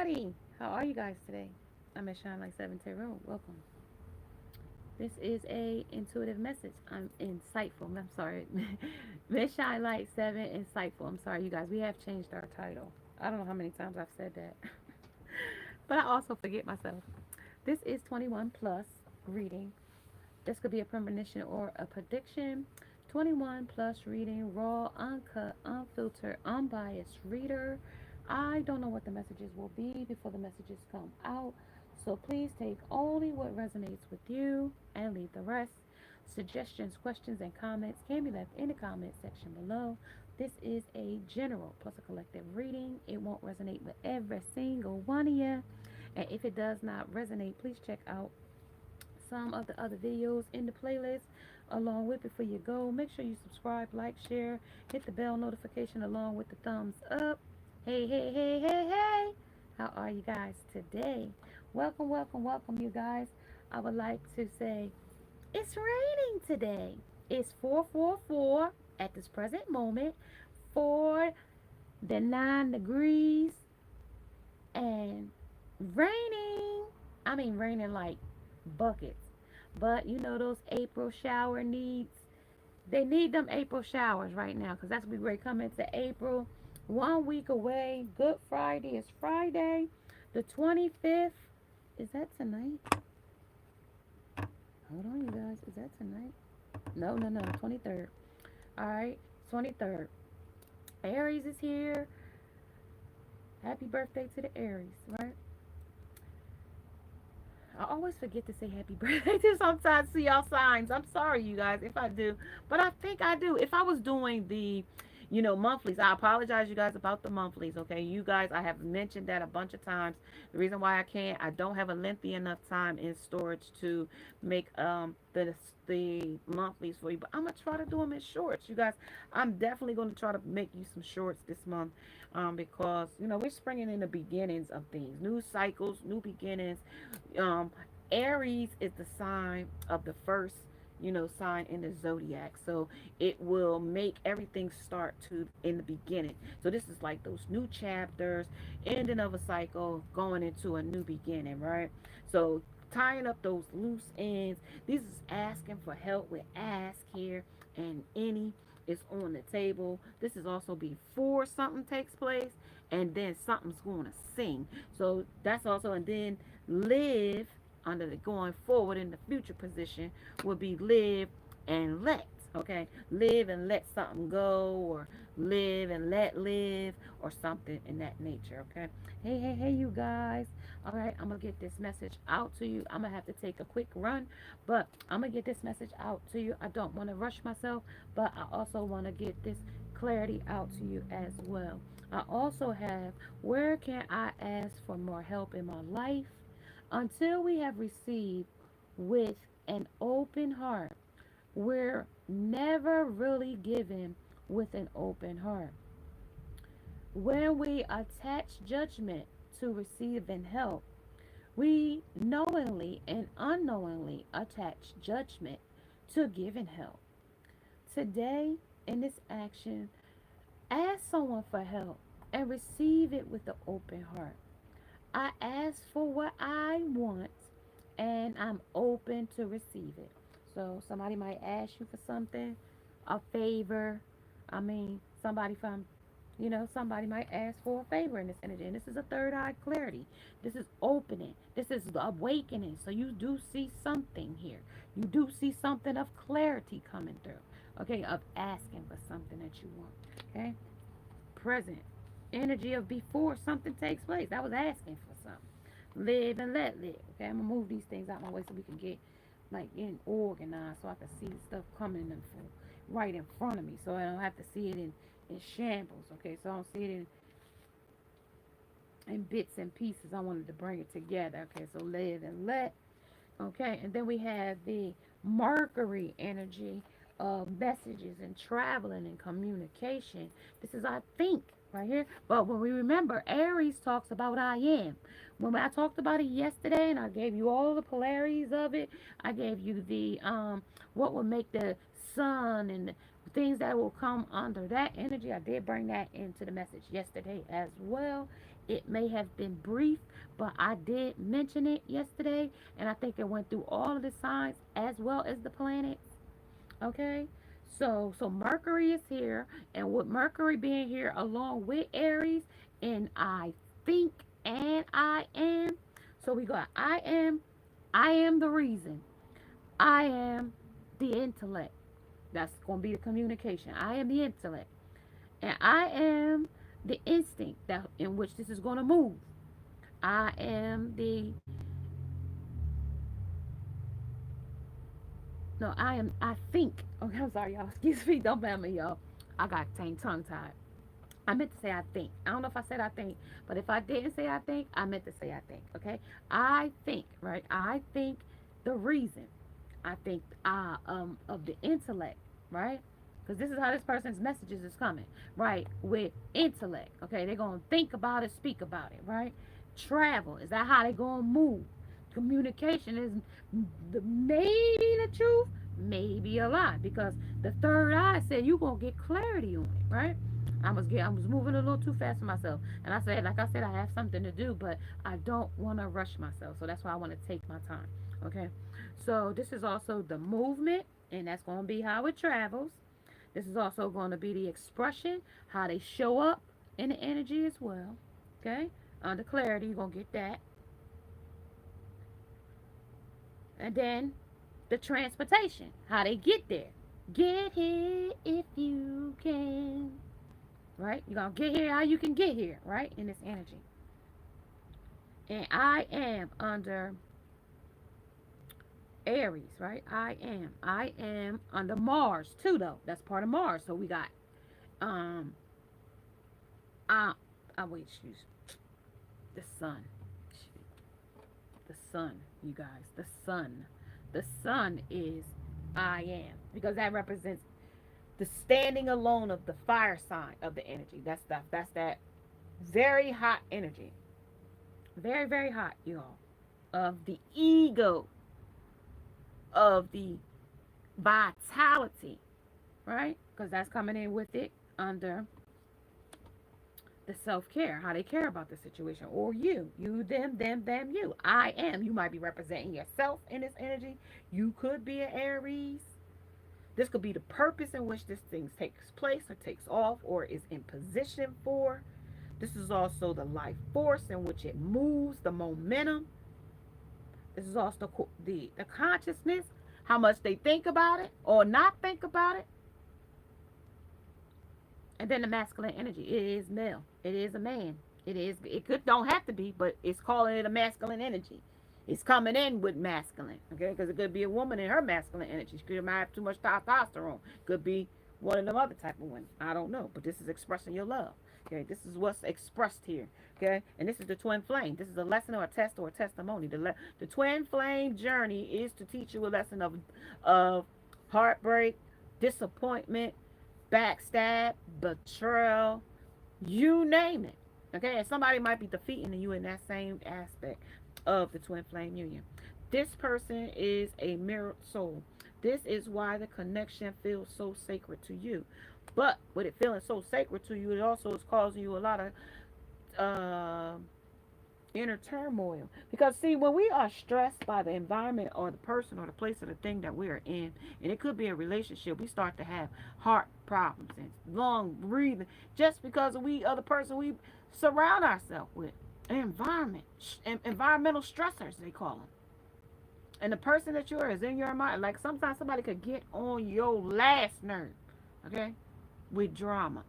everybody. How are you guys today? I'm at Shine Like 7 Tarot. Welcome. This is a intuitive message. I'm insightful. I'm sorry. Miss Shine Light 7 Insightful. I'm sorry, you guys. We have changed our title. I don't know how many times I've said that. But I also forget myself. This is 21 plus reading. This could be a premonition or a prediction. 21 plus reading, raw, uncut, unfiltered, unbiased reader. I don't know what the messages will be before the messages come out. So please take only what resonates with you and leave the rest. Suggestions, questions, and comments can be left in the comment section below. This is a general plus a collective reading. It won't resonate with every single one of you. And if it does not resonate, please check out some of the other videos in the playlist along with. Before you go, make sure you subscribe, like, share, hit the bell notification along with the thumbs up. Hey, hey, hey, hey, hey, how are you guys today? Welcome, welcome, welcome, you guys. I would like to say it's raining today. It's 444 at this present moment for the 9 degrees and raining. I mean raining like buckets. But you know those April shower needs. They need them April showers right now because that's we're coming to April. 1 week away. Good Friday is Friday, the 25th. Is that tonight? Hold on, you guys. Is that tonight? No, no, no. 23rd. All right, 23rd. Aries is here. Happy birthday to the Aries, right? I always forget to say happy birthday to sometimes see y'all signs. I'm sorry, you guys, if I do, but I think I do. If I was doing the, monthlies, I apologize, you guys, about the monthlies. Okay, you guys, I have mentioned that a bunch of times. The reason why I don't have a lengthy enough time in storage to make the monthlies for you, but I'm gonna try to do them in shorts, you guys. I'm definitely gonna try to make you some shorts this month, because we're springing in the beginnings of things, new cycles, new beginnings. um, Aries is the sign of the first, sign in the zodiac. So it will make everything start to in the beginning. So this is like those new chapters, ending of a cycle, going into a new beginning, right? So tying up those loose ends. This is asking for help with ask here, and any is on the table. This is also before something takes place, and then something's going to sing. So that's also, and then live under the going forward in the future position would be live and let. Okay, live and let something go, or live and let live, or something in that nature. Okay, hey, hey, hey, you guys. All right, I'm gonna get this message out to you. I'm gonna have to take a quick run, but I'm gonna get this message out to you. I don't want to rush myself, but I also want to get this clarity out to you as well. I also have, where can I ask for more help in my life? Until we have received with an open heart, we're never really given with an open heart. When we attach judgment to receiving help, we knowingly and unknowingly attach judgment to giving help. Today, in this action, ask someone for help and receive it with an open heart. I ask for what I want and I'm open to receive it. So somebody might ask you for something, a favor. I mean, somebody might ask for a favor in this energy. And this is a third eye clarity. This is opening. This is awakening. So you do see something here. You do see something of clarity coming through. Okay, of asking for something that you want. Okay, present energy of before something takes place. I was asking for something. Live and let live. Okay, I'm gonna move these things out my way so we can get like in organized, so I can see the stuff coming in right in front of me, so I don't have to see it in shambles. Okay, so I don't see it in bits and pieces. I wanted to bring it together. Okay, so live and let. Okay, and then we have the Mercury energy of messages and traveling and communication. This is I think right here. But when we remember, Aries talks about I am. When I talked about it yesterday and I gave you all the polarities of it, I gave you the what will make the sun and the things that will come under that energy. I did bring that into the message yesterday as well. It may have been brief, but I did mention it yesterday, and I think it went through all of the signs as well as the planets. Okay, so Mercury is here, and with Mercury being here along with Aries, and I think and I am. So we got I am the reason. I am the intellect. That's going to be the communication. I am the intellect. And I am the instinct that in which this is going to move. I am the no, I think. Okay, I'm sorry, y'all. Excuse me, don't blame me, y'all. I got tongue tied. I meant to say I think. I don't know if I said I think, but if I didn't say I think, I meant to say I think. Okay, I think, right? I think the reason. I think of the intellect, right? Because this is how this person's messages is coming, right? With intellect, okay? They're gonna think about it, speak about it, right? Travel, is that how they gonna move? Communication is maybe the truth, maybe a lie, because the third eye said you gonna get clarity on it, right? I was moving a little too fast for myself, and I said, like I said, I have something to do, but I don't want to rush myself, so that's why I want to take my time. Okay, so this is also the movement, and that's going to be how it travels. This is also going to be the expression, how they show up in the energy as well. Okay, under clarity, you're going to get that, and then the transportation, how they get there. Get here if you can, right? You're going to get here how you can get here, right? In this energy. And I am under Aries, right? I am. I am under Mars too, though. That's part of Mars. So we got um wait, excuse the sun. The sun, you guys. The sun. The sun is I am. Because that represents the standing alone of the fire sign of the energy. That's that very hot energy. Very, very hot, y'all. Of the ego, of the vitality, right? Because that's coming in with it under the self-care, how they care about the situation, or you, them, you. I am. You might be representing yourself in this energy. You could be an Aries. This could be the purpose in which this thing takes place or takes off or is in position for. This is also the life force in which it moves, the momentum. This is also the consciousness, how much they think about it or not think about it. And then the masculine energy. It is male. It is a man. It could don't have to be, but it's calling it a masculine energy. It's coming in with masculine, okay? Because it could be a woman in her masculine energy. She could might have too much testosterone. Could be one of them other type of women. I don't know. But this is expressing your love. Okay, this is what's expressed here. Okay, and this is the twin flame. This is a lesson or a test or a testimony. The twin flame journey is to teach you a lesson of heartbreak, disappointment, backstab, betrayal, you name it. Okay, and somebody might be defeating you in that same aspect of the twin flame union. This person is a mirrored soul. This is why the connection feels so sacred to you. But with it feeling so sacred to you, it also is causing you a lot of uh, inner turmoil. Because see, when we are stressed by the environment or the person or the place or the thing that we are in, and it could be a relationship, we start to have heart problems and long breathing just because we other person we surround ourselves with. Environment, environmental stressors they call them. And the person that you are is in your mind. Like sometimes somebody could get on your last nerve, okay, with drama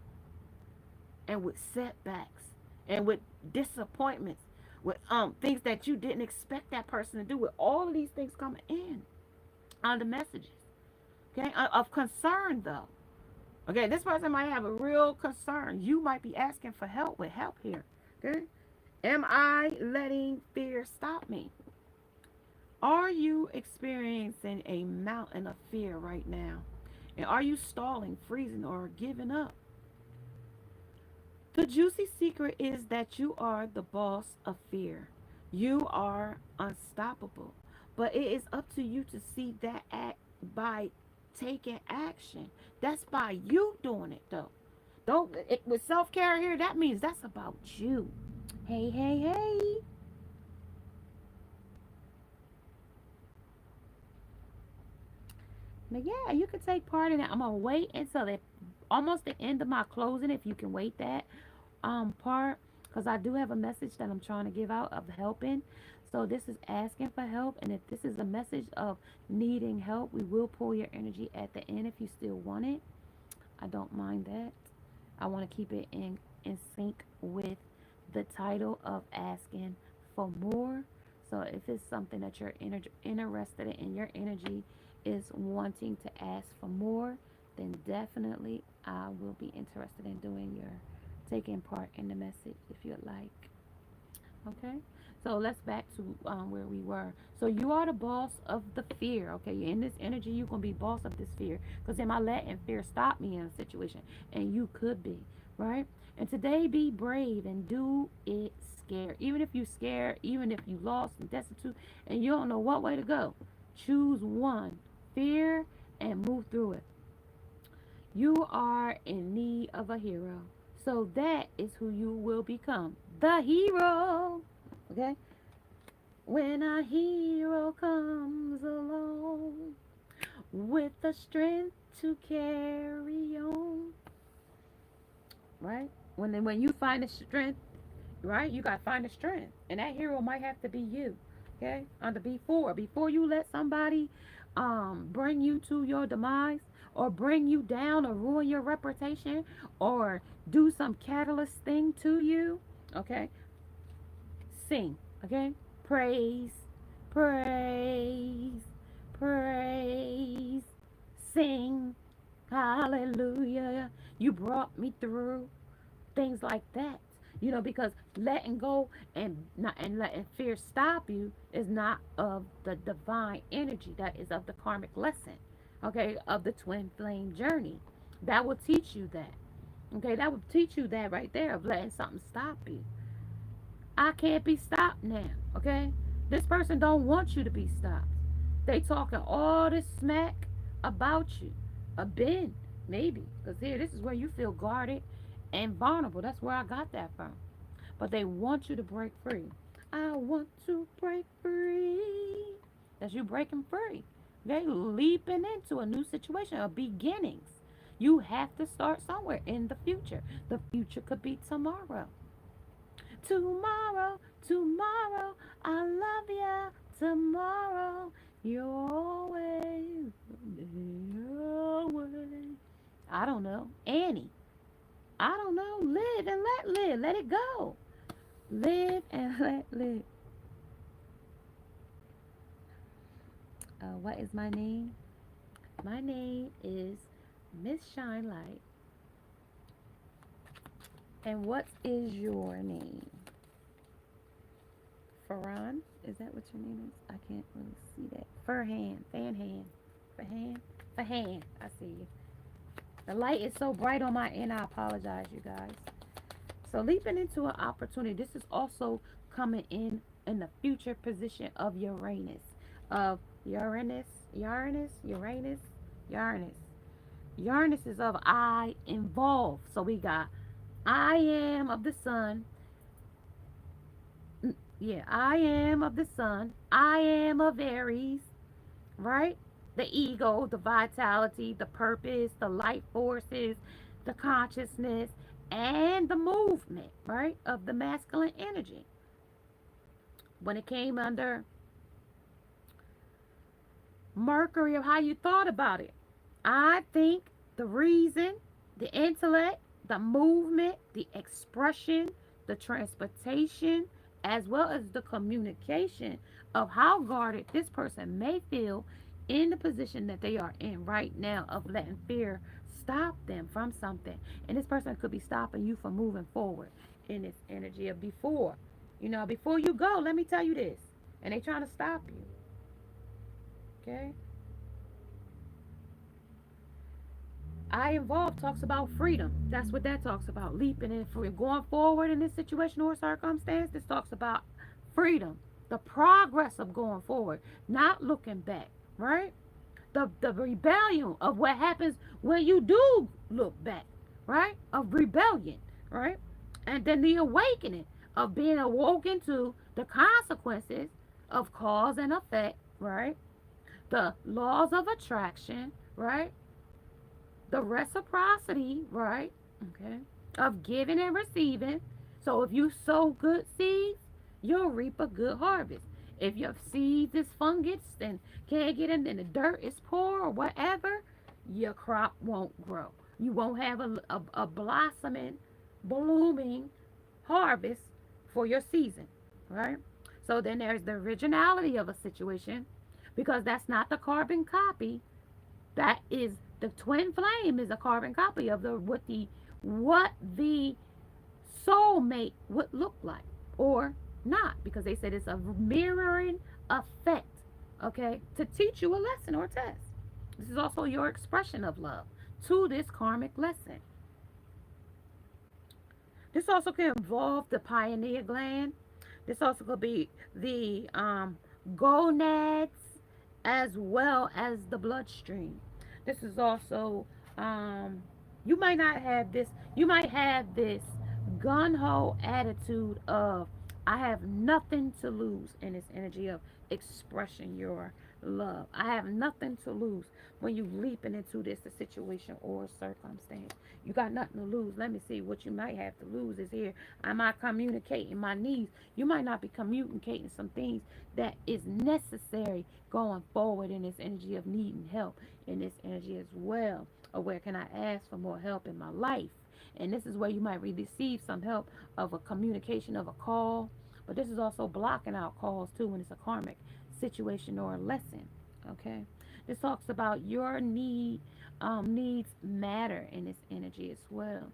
and with setbacks and with disappointments, with things that you didn't expect that person to do. With all of these things coming in on the messages, okay, of concern though. Okay, this person might have a real concern. You might be asking for help with help here. Okay, am I letting fear stop me? Are you experiencing a mountain of fear right now? And are you stalling, freezing, or giving up? The juicy secret is that you are the boss of fear. You are unstoppable. But it is up to you to see that act by taking action. That's by you doing it though. Don't with self-care here, that means that's about you. Hey, hey, hey. But yeah, you can take part in it. I'm gonna wait until almost the end of my closing, if you can wait that part, because I do have a message that I'm trying to give out of helping. So this is asking for help, and if this is a message of needing help, we will pull your energy at the end if you still want it. I don't mind that. I want to keep it in sync with the title of asking for more. So if it's something that you're interested in, your energy is wanting to ask for more, then definitely I will be interested in doing your taking part in the message if you'd like. Okay. So let's back to where we were. So you are the boss of the fear. Okay. In this energy, you're going to be boss of this fear. Because am I letting fear stop me in a situation? And you could be. Right. And today, be brave and do it scared. Even if you're scared, even if you lost and destitute and you don't know what way to go, choose one fear and move through it. You are in need of a hero. So that is who you will become, the hero. Okay? When a hero comes along with the strength to carry on, right? When you find the strength, right? You got to find the strength. And that hero might have to be you. Okay? Under before you let somebody bring you to your demise or bring you down or ruin your reputation or do some catalyst thing to you, okay? Sing, okay? Praise, praise, praise. Sing, hallelujah. You brought me through. Things like that. Because letting go and letting fear stop you is not of the divine energy. That is of the karmic lesson, okay, of the twin flame journey. That will teach you that. Okay, that will teach you that right there of letting something stop you. I can't be stopped now. Okay, this person don't want you to be stopped. They talking all this smack about you. A bin, maybe, because here, this is where you feel guarded and vulnerable. That's where I got that from. But they want you to break free. I want to break free. That's you breaking free. Okay, leaping into a new situation, a beginnings. You have to start somewhere in the future. The future could be tomorrow. Tomorrow, tomorrow, I love ya. Tomorrow, you're always, always. I don't know. Annie. I don't know. Live and let live. Let it go. Live and let live. What is my name? My name is Miss Shine Light. And what is your name? Farhan? Is that what your name is? I can't really see that. Farhan. Fanhan. Farhan. Farhan. I see you. The light is so bright on my end. I apologize, you guys. So leaping into an opportunity. This is also coming in the future position of Uranus. Of Uranus. Uranus is of I involve. So we got I am of the sun. Yeah, I am of the sun. I am of Aries, right? The ego, the vitality, the purpose, the life forces, the consciousness, and the movement, right? Of the masculine energy. When it came under Mercury, of how you thought about it, I think the reason, the intellect, the movement, the expression, the transportation, as well as the communication of how guarded this person may feel in the position that they are in right now of letting fear stop them from something. And this person could be stopping you from moving forward in this energy of before. Before you go, let me tell you this. And they trying to stop you. Okay? I involved talks about freedom. That's what that talks about. Leaping and free. Going forward in this situation or circumstance, this talks about freedom. The progress of going forward, not looking back, right? The rebellion of what happens when you do look back, right? Of rebellion, right? And then the awakening of being awoken to the consequences of cause and effect, right? The laws of attraction, right? The reciprocity, right? Okay. Of giving and receiving. So if you sow good seeds, you'll reap a good harvest. If your seeds is fungus and can't get in and the dirt is poor or whatever, your crop won't grow. You won't have a blossoming, blooming harvest for your season, right? So then there's the originality of a situation because that's not the carbon copy. That is the twin flame is a carbon copy of the soulmate would look like or not because they said it's a mirroring effect, okay, to teach you a lesson or test. This is also your expression of love to this karmic lesson. This also can involve the pineal gland. This also could be the gonads as well as the bloodstream. This is also, um, you might not have this, you might have this gun ho attitude of, I have nothing to lose in this energy of expressing your love. I have nothing to lose when you leaping into this situation or circumstance. You got nothing to lose. Let me see what you might have to lose is here. Am I communicating my needs? You might not be communicating some things that is necessary going forward in this energy of needing help in this energy as well. Or where can I ask for more help in my life? And this is where you might receive some help of a communication of a call. But this is also blocking out calls too when it's a karmic situation or a lesson. Okay. This talks about your needs matter in this energy as well.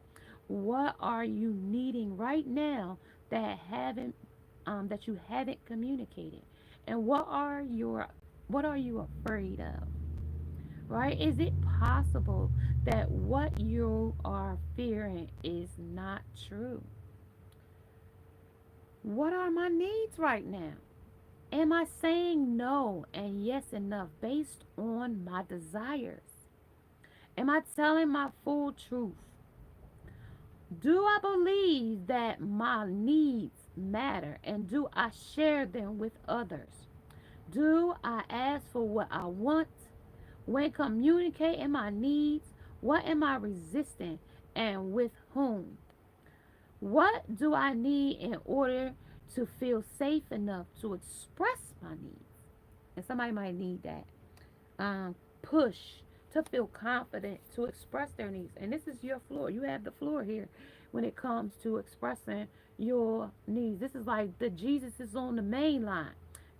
What are you needing right now that you haven't communicated, and what are you afraid of? Right? Is it possible that what you are fearing is not true? What are my needs right now? Am I saying no and yes enough based on my desires? Am I telling my full truth? Do I believe that my needs matter and do I share them with others? Do I ask for what I want? When communicating my needs, what am I resisting and with whom? What do I need in order to feel safe enough to express my needs? And somebody might need that push to feel confident to express their needs. And this is your floor. You have the floor here when it comes to expressing your needs. This is like the Jesus is on the main line.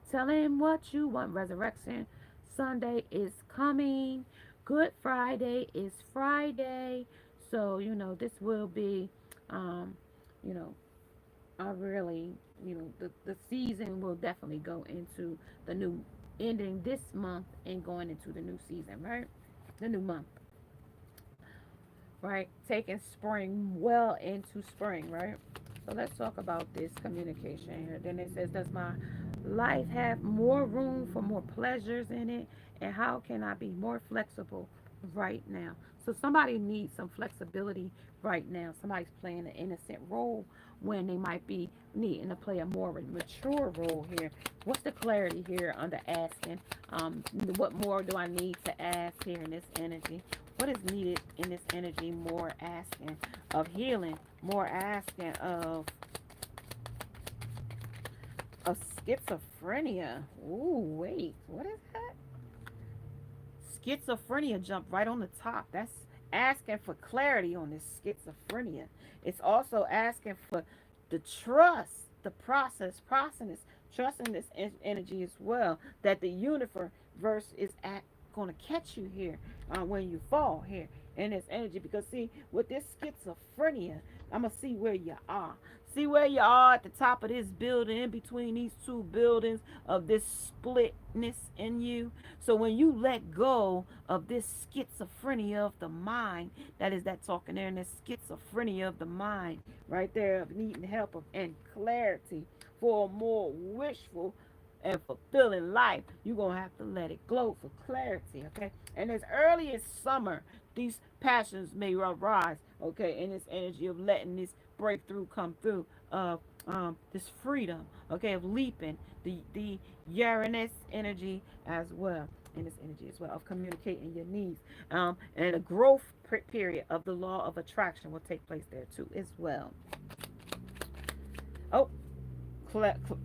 Tell him what you want. Resurrection Sunday is coming. Good Friday is Friday. So, this will be, um, you know, I really, the season will definitely go into the new ending this month and going into the new season, right? The new month, right? Taking spring well into spring, right? So let's talk about this communication here. Then it says, does my life have more room for more pleasures in it? And how can I be more flexible right now? So somebody needs some flexibility right now. Somebody's playing an innocent role when they might be needing to play a more mature role here. What's the clarity here under asking? What more do I need to ask here in this energy? What is needed in this energy? More asking of healing, more asking of schizophrenia. Ooh, wait, what is that? Schizophrenia jumped right on the top. That's asking for clarity on this schizophrenia. It's also asking for the trust, the process, trusting this energy as well. That the universe is going to catch you here when you fall here in this energy. Because see, with this schizophrenia, I'm gonna see where you are. See where you are at the top of this building, in between these two buildings of this splitness in you. So when you let go of this schizophrenia of the mind, that is that talking there, and this schizophrenia of the mind, right there, of needing help and clarity for a more wishful and fulfilling life, you're going to have to let it glow for clarity, okay? And as early as summer, these passions may arise, okay, in this energy of letting this breakthrough come through, this freedom, okay, of leaping, the Uranus energy as well, in this energy as well of communicating your needs, and a growth period of the law of attraction will take place there too as well. Oh, cl- cl-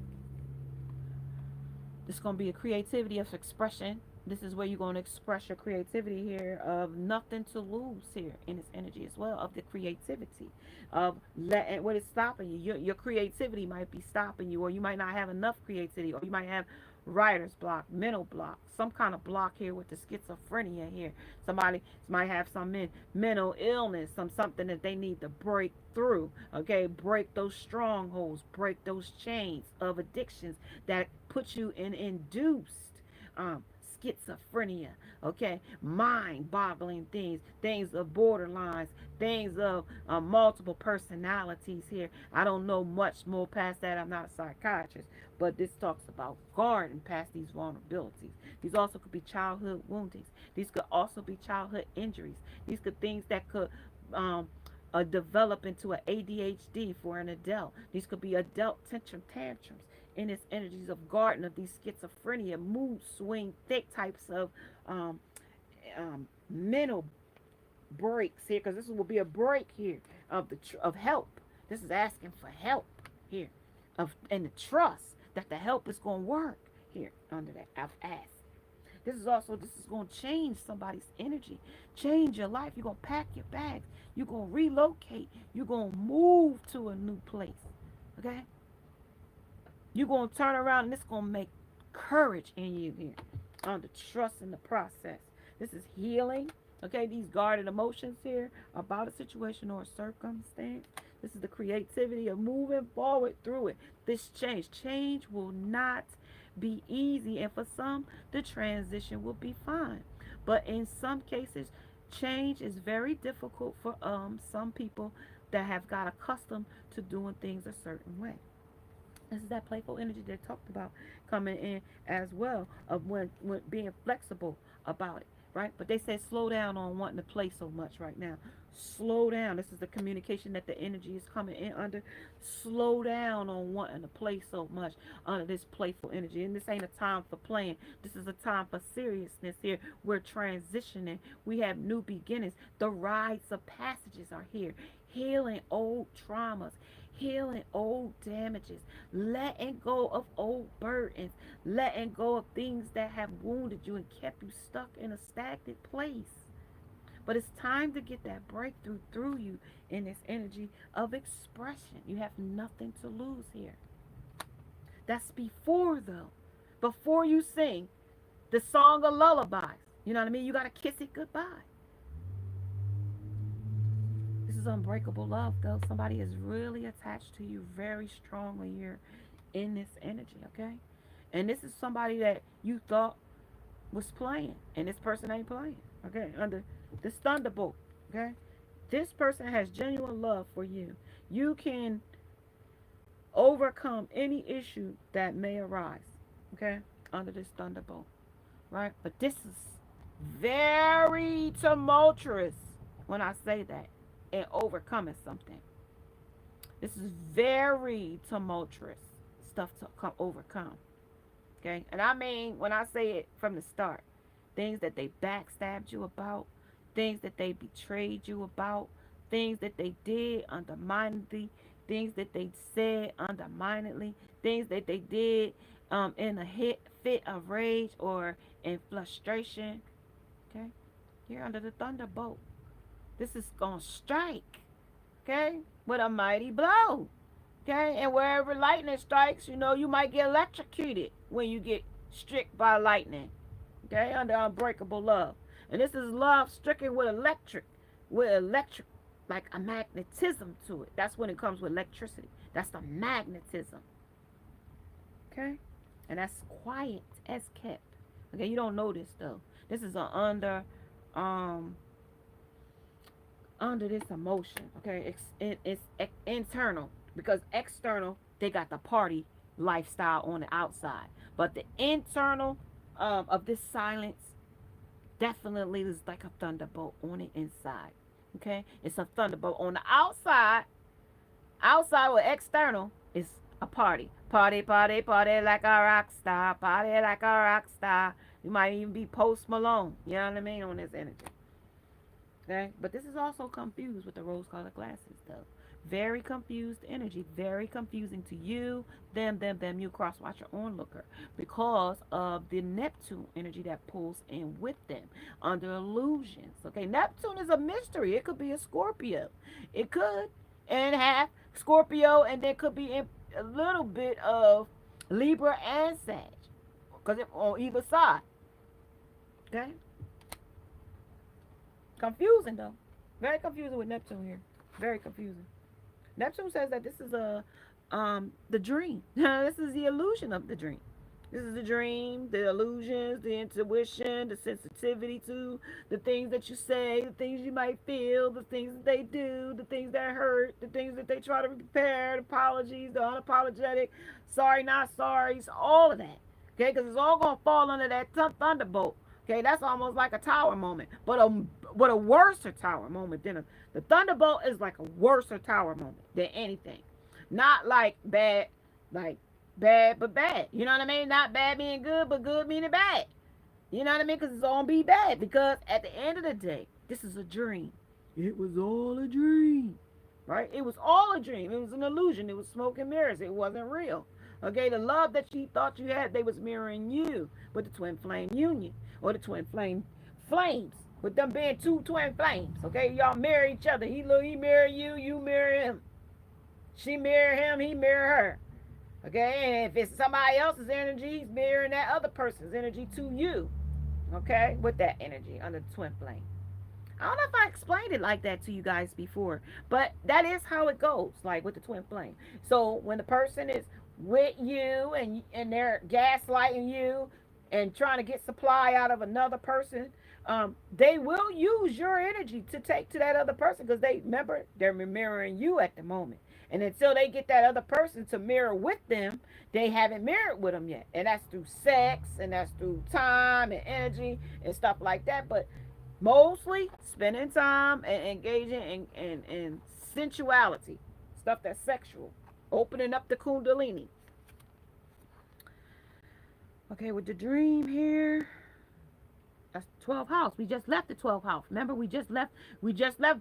this is going to be a creativity of expression. This is where you're going to express your creativity here of nothing to lose here in this energy as well of the creativity of letting what is stopping you. Your creativity might be stopping you, or you might not have enough creativity, or you might have writer's block, mental block, some kind of block here with the schizophrenia here. Somebody might have some mental illness, something that they need to break through. Okay, break those strongholds, break those chains of addictions that put you in induced um, schizophrenia, okay, mind boggling things, things of borderlines, things of multiple personalities here. I don't know much more past that. I'm not a psychiatrist, but this talks about guarding past these vulnerabilities. These also could be childhood woundings. These could also be childhood injuries. These could things that could um, develop into an ADHD for an adult. These could be adult tantrums in its energies of garden of these schizophrenia, mood swing, thick types of um, mental breaks here, because this will be a break here of of help. This is asking for help here, of and the trust that the help is going to work here under that. I've asked. This is going to change somebody's energy, change your life. You're going to pack your bags. You're going to relocate. You're going to move to a new place. Okay, you're going to turn around and it's going to make courage in you here on the trust in the process. This is healing. Okay, these guarded emotions here about a situation or a circumstance. This is the creativity of moving forward through it. This change will not be easy, and for some, the transition will be fine. But in some cases, change is very difficult for some people that have got accustomed to doing things a certain way. This is that playful energy they talked about coming in as well of when being flexible about it, right? But they said slow down on wanting to play so much right now. Slow down. This is the communication that the energy is coming in under. Slow down on wanting to play so much under this playful energy. And this ain't a time for playing. This is a time for seriousness here. We're transitioning. We have new beginnings. The rites of passages are here. Healing old traumas, healing old damages, letting go of old burdens, letting go of things that have wounded you and kept you stuck in a stagnant place. But it's time to get that breakthrough through you in this energy of expression. You have nothing to lose here. That's before, though. Before you sing the song of lullabies. You know what I mean? You got to kiss it goodbye. This is unbreakable love, though. Somebody is really attached to you very strongly here in this energy, okay? And this is somebody that you thought was playing, and this person ain't playing, okay? Under this thunderbolt, okay? This person has genuine love for you. You can overcome any issue that may arise, okay? Under this thunderbolt, right? But this is very tumultuous when I say that, and overcoming something. This is very tumultuous stuff to overcome. Okay? And I mean, when I say it from the start, things that they backstabbed you about, things that they betrayed you about, things that they did underminedly, things that they said underminedly, things that they did in a fit of rage or in frustration. Okay? You're under the thunderbolt. This is going to strike. Okay? With a mighty blow. Okay, and wherever lightning strikes, you know, you might get electrocuted when you get struck by lightning. Okay, under unbreakable love. And this is love stricken with electric, like a magnetism to it. That's when it comes with electricity. That's the magnetism. Okay, and that's quiet as kept. Okay, you don't know this though. This is a um, under this emotion. Okay, it's internal, because external they got the party lifestyle on the outside, but the internal of this silence definitely is like a thunderbolt on the inside. Okay, it's a thunderbolt on the outside, outside or external. It's a party. Party, party, party like a rock star. Party like a rock star. You might even be Post Malone. You know what I mean? On this energy. Okay? But this is also confused with the rose colored glasses, though. Very confused energy. Very confusing to you, them. You cross watch your onlooker because of the Neptune energy that pulls in with them under illusions. Okay? Neptune is a mystery. It could be a Scorpio. It could. And have Scorpio, and there could be a little bit of Libra and Sag. Because on either side. Okay? Confusing though. Very confusing with Neptune here. Very confusing. Neptune says that this is a the dream. This is the illusion of the dream. This is the dream, the illusions, the intuition, the sensitivity to the things that you say, the things you might feel, the things that they do, the things that hurt, the things that they try to repair, the apologies, the unapologetic, sorry, not sorry, all of that. Okay, because it's all going to fall under that thunderbolt. Okay, that's almost like a tower moment, but a worser tower moment than the thunderbolt is like a worser tower moment than anything. Not like bad, like bad but bad. You know what I mean? Not bad meaning good, but good meaning bad. You know what I mean? Because it's all gonna be bad. Because at the end of the day, this is a dream. It was all a dream, right? It was all a dream. It was an illusion. It was smoke and mirrors. It wasn't real. Okay, the love that you thought you had, they was mirroring you with the twin flame union or the twin flame flames. With them being two twin flames. Okay, y'all mirror each other. He mirror you, you mirror him. She mirror him, he mirror her. Okay, and if it's somebody else's energy, he's mirroring that other person's energy to you. Okay, with that energy under the twin flame. I don't know if I explained it like that to you guys before, but that is how it goes, like with the twin flame. So when the person is with you and they're gaslighting you and trying to get supply out of another person, they will use your energy to take to that other person because they remember they're mirroring you at the moment. And until they get that other person to mirror with them, they haven't mirrored with them yet. And that's through sex and that's through time and energy and stuff like that. But mostly spending time and engaging in sensuality, stuff that's sexual, opening up the kundalini. Okay, with the dream here, that's 12th house. We just left the 12th house. Remember, we just left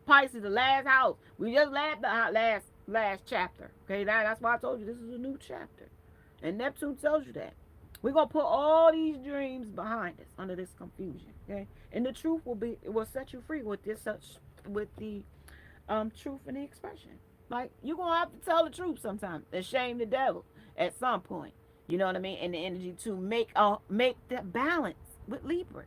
Pisces, the last house. We just left the last chapter. Okay, that's why I told you this is a new chapter. And Neptune tells you that. We're gonna put all these dreams behind us under this confusion. Okay? And the truth will set you free with with the truth and the expression. Like you're gonna have to tell the truth sometimes and shame the devil at some point. You know what I mean? And the energy to make that balance with Libra.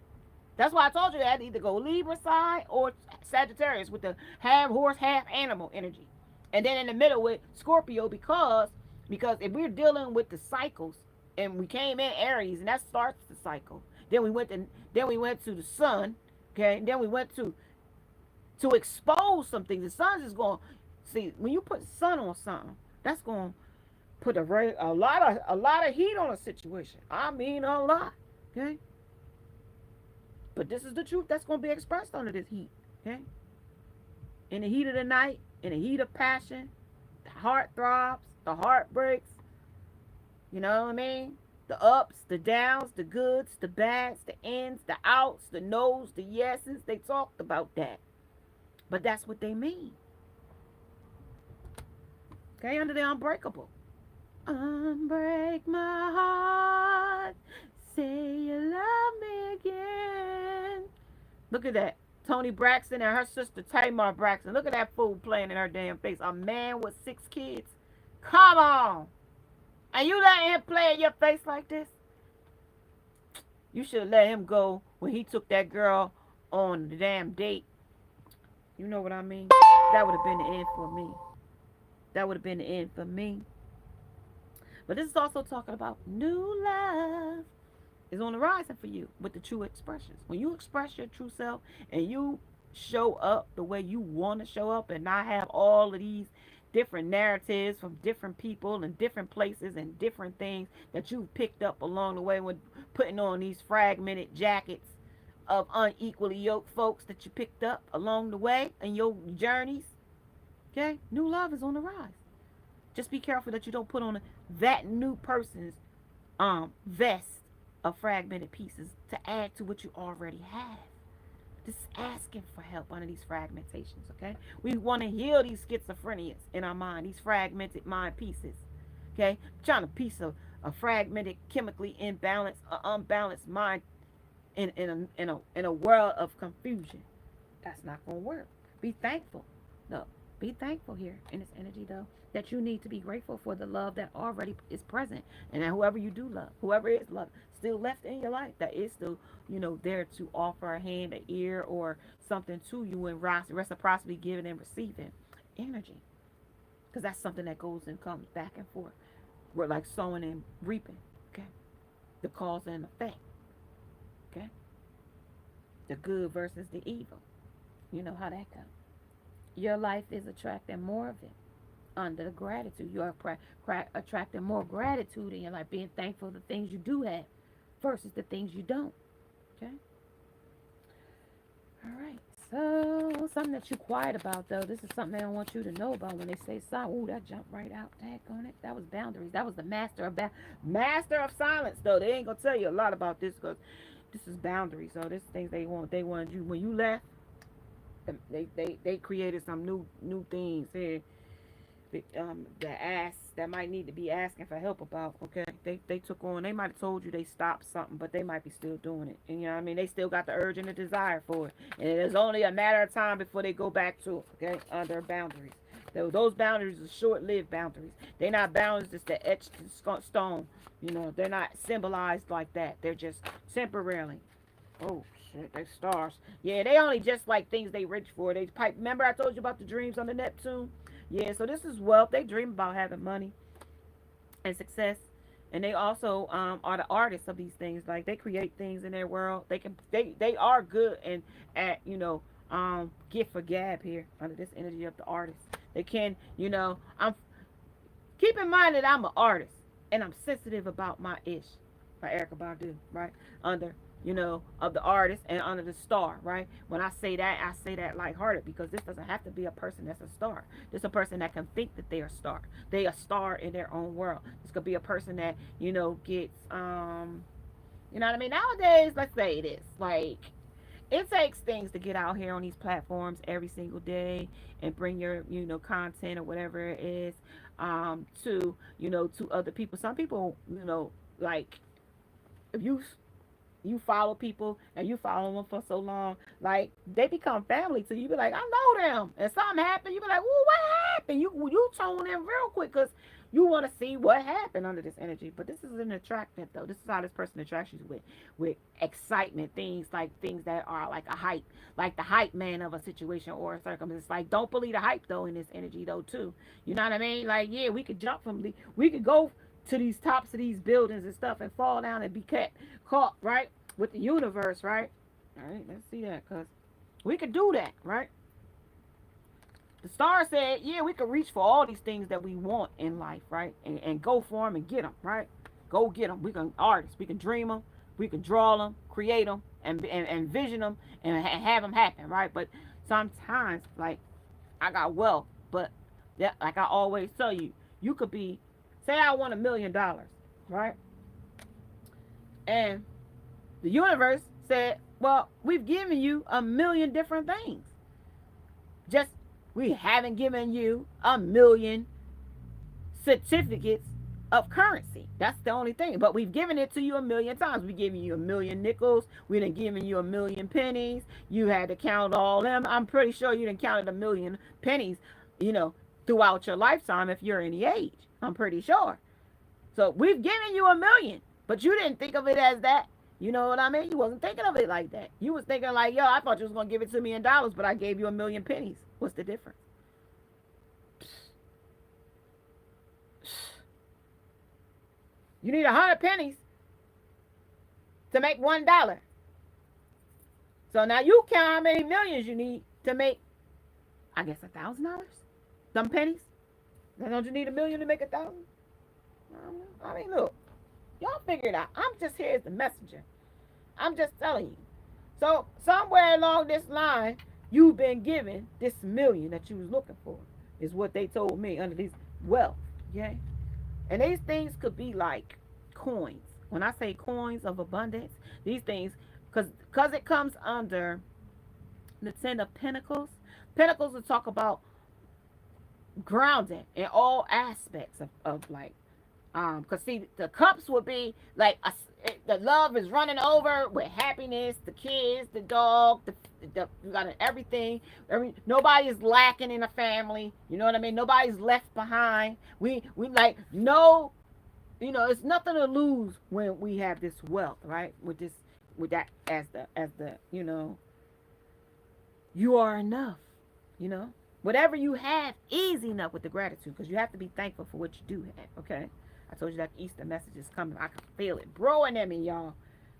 That's why I told you that either go Libra side or Sagittarius with the half horse, half animal energy. And then in the middle with Scorpio because if we're dealing with the cycles and we came in Aries and that starts the cycle. Then we went to the sun, okay? Then we went to expose something. The sun's just going see when you put sun on something, that's going to put a lot of heat on a situation. I mean a lot, okay? But this is the truth that's going to be expressed under this heat, okay? In the heat of the night, in the heat of passion, the heart throbs, the heart breaks. You know what I mean? The ups, the downs, the goods, the bads, the ins, the outs, the no's, the yeses. They talked about that. But that's what they mean. Okay, under the unbreakable. Unbreak my heart. Say you love me again. Look at that. Toni Braxton and her sister Tamar Braxton. Look at that fool playing in her damn face. A man with 6 kids. Come on. And you letting him play in your face like this? You should have let him go when he took that girl on the damn date. You know what I mean? That would have been the end for me. That would have been the end for me. But this is also talking about new love is on the horizon for you with the true expressions. When you express your true self and you show up the way you want to show up and not have all of these different narratives from different people and different places and different things that you've picked up along the way when putting on these fragmented jackets of unequally yoked folks that you picked up along the way in your journeys. Okay? New love is on the rise. Just be careful that you don't put on that new person's vest of fragmented pieces to add to what you already have. Just asking for help under these fragmentations, okay? We want to heal these schizophrenias in our mind, these fragmented mind pieces, okay? Trying to piece a fragmented, chemically imbalanced, unbalanced mind in a world of confusion. That's not going to work. Be thankful. No, be thankful here in this energy, though, that you need to be grateful for the love that already is present. And that whoever you do love, whoever is love, still left in your life, that is still, there to offer a hand, an ear, or something to you in reciprocity, giving and receiving energy. Because that's something that goes and comes back and forth. We're like sowing and reaping, okay? The cause and effect, okay? The good versus the evil. You know how that goes. Your life is attracting more of it under the gratitude. You are attracting more gratitude in your life, being thankful for the things you do have versus the things you don't. Okay? All right. So, something that you're quiet about, though, this is something I don't want you to know about when they say silence. Ooh, that jumped right out. Daggone it. That was boundaries. That was the master of silence, though. They ain't going to tell you a lot about this because this is boundaries. So, this is things they wanted you. When you left, they created some new things here that might need to be asking for help about. Okay, they took on. They might have told you they stopped something, but they might be still doing it. And you know what I mean, they still got the urge and the desire for it, and it's only a matter of time before they go back to it. Okay, under boundaries. Those boundaries are short-lived boundaries. They're not boundaries just to etch in stone. They're not symbolized like that. They're just temporarily. Oh shit, they stars. Yeah, they only just like things they reach for. They pipe. Remember I told you about the dreams on the Neptune? Yeah, so this is wealth. They dream about having money and success. And they also are the artists of these things. Like they create things in their world. They are good and at gift for gab here under this energy of the artist. They can, I'm keep in mind that I'm an artist and I'm sensitive about my ish. By Erykah Badu, right? Under of the artist and under the star, right? When I say that lighthearted because this doesn't have to be a person that's a star. This is a person that can think that they're a star. They a star in their own world. This could be a person that, gets, you know what I mean? Nowadays, let's say this, like, it takes things to get out here on these platforms every single day and bring your, content or whatever it is, to other people. Some people, like, if you follow people and you follow them for so long, like they become family to you. You be like, I know them, and something happened. You be like, well, what happened? You tone in real quick because you want to see what happened under this energy. But this is an attractant, though. This is how this person attracts you with excitement, things that are like a hype, like the hype man of a situation or a circumstance. It's like, don't believe the hype though in this energy though too. You know what I mean? Like, yeah, we could jump we could go to these tops of these buildings and stuff and fall down and be caught, right, with the universe, right? All right, let's see that, because we could do that, right? The star said, yeah, we could reach for all these things that we want in life, right? And go for them and get them, right? Go get them. We can artists. We can dream them. We can draw them, create them, and envision them and have them happen, right? But sometimes, like, I got wealth, but that, like I always tell you, you could be, say I want $1 million, right? And the universe said, well, we've given you 1 million different things. Just, we haven't given you 1 million certificates of currency. That's the only thing. But we've given it to you 1 million times. We've given you 1 million nickels. We done given you 1 million pennies. You had to count all them. I'm pretty sure you done counted 1 million pennies, throughout your lifetime if you're any age. I'm pretty sure. So we've given you 1 million, but you didn't think of it as that. You know what I mean? You wasn't thinking of it like that. You was thinking like, yo, I thought you was going to give it to me in dollars, but I gave you 1 million pennies. What's the difference? You need 100 pennies to make $1. So now you count how many millions you need to make, I guess, $1,000? Some pennies? Don't you need 1 million to make 1,000? I mean, look, y'all figure it out. I'm just here as the messenger. I'm just telling you. So somewhere along this line, you've been given this 1 million that you was looking for, is what they told me under this wealth. Okay? And these things could be like coins. When I say coins of abundance, these things, because it comes under the Ten of Pentacles. Pentacles will talk about grounding in all aspects of like because see, the cups would be like the love is running over with happiness, the kids, the dog, you got everything. Nobody's lacking in a family. You know what I mean? Nobody's left behind. We like no, it's nothing to lose when we have this wealth, right? With that as the you are enough. You know, whatever you have is enough with the gratitude because you have to be thankful for what you do have. Okay, I told you that Easter message is coming. I can feel it brewing in me, y'all.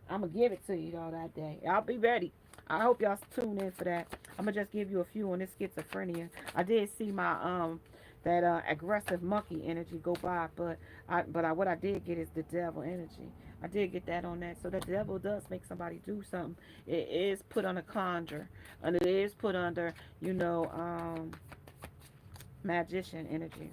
I'm gonna give it to you all that day. I'll be ready. I hope y'all tune in for that. I'm gonna just give you a few on this schizophrenia. I did see my that aggressive monkey energy go by, but what I did get is the devil energy. I did get that on that. So the devil does make somebody do something. It is put on a conjure, and it is put under magician energy,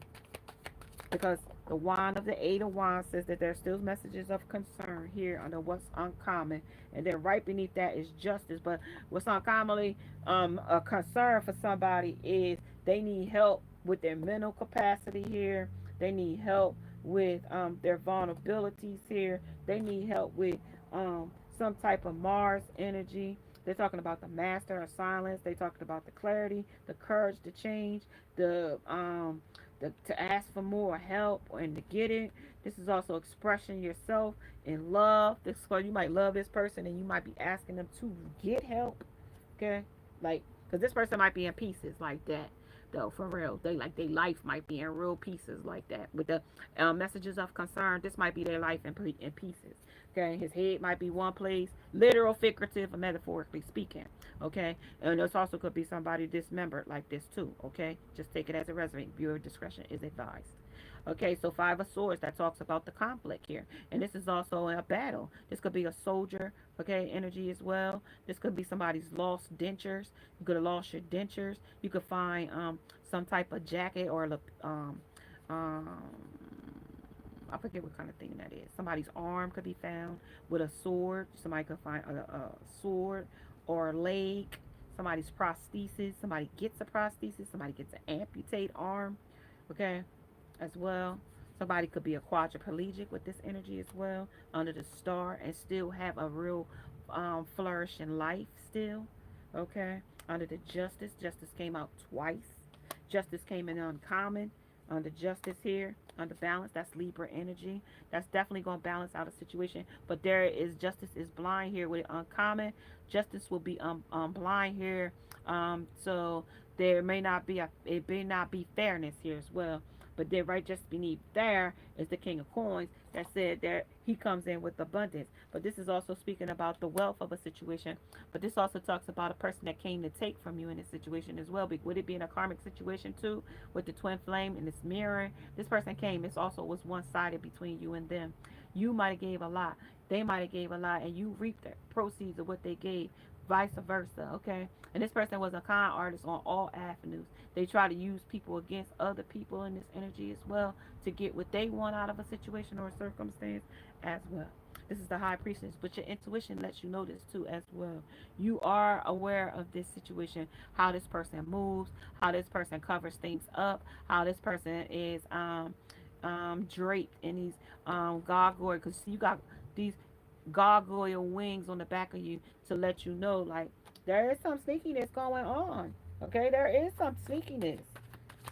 because the wand of the Eight of Wands says that there's still messages of concern here under what's uncommon, and then right beneath that is justice. But what's uncommonly a concern for somebody is they need help with their mental capacity here. They need help with their vulnerabilities here. They need help with some type of Mars energy. They're talking about the master of silence. They're talking about the clarity, the courage to change, to ask for more help and to get it. This is also expressing yourself in love. This you might love this person and you might be asking them to get help. Okay, like because this person might be in pieces like that. Though for real, their life might be in real pieces like that. With the messages of concern, this might be their life in pieces. Okay, his head might be one place, literal, figurative, or metaphorically speaking. Okay, and this also could be somebody dismembered like this too. Okay, just take it as a resume. Viewer discretion is advised. Okay, so Five of Swords, that talks about the conflict here. And this is also a battle. This could be a soldier, okay, energy as well. This could be somebody's lost dentures. You could have lost your dentures. You could find some type of jacket or um, I forget what kind of thing that is. Somebody's arm could be found with a sword. Somebody could find a sword or a leg. Somebody's prosthesis. Somebody gets a prosthesis. Somebody gets an amputate arm. Okay, as well. Somebody could be a quadriplegic with this energy as well, under the star, and still have a real flourishing life still. Okay, under the justice. Justice came out twice. Justice came in uncommon. Under justice here, under balance, that's Libra energy. That's definitely going to balance out a situation. But there is justice is blind here with uncommon. Justice will be blind here. So there may not be it may not be fairness here as well. But then right just beneath there is the King of Coins that said there he comes in with abundance. But this is also speaking about the wealth of a situation. But this also talks about a person that came to take from you in this situation as well. Would it be in a karmic situation too, with the twin flame and this mirror? This person came. This also was one-sided between you and them. You might have gave a lot. They might have gave a lot, and you reaped the proceeds of what they gave. Vice versa. Okay. And this person was a con artist on all avenues. They try to use people against other people in this energy as well to get what they want out of a situation or a circumstance as well. This is the high priestess, but your intuition lets you know this too as well. You are aware of this situation, how this person moves, how this person covers things up, how this person is draped in these gargoyle, because you got these gargoyle wings on the back of you to let you know like there is some sneakiness going on. Okay, there is some sneakiness.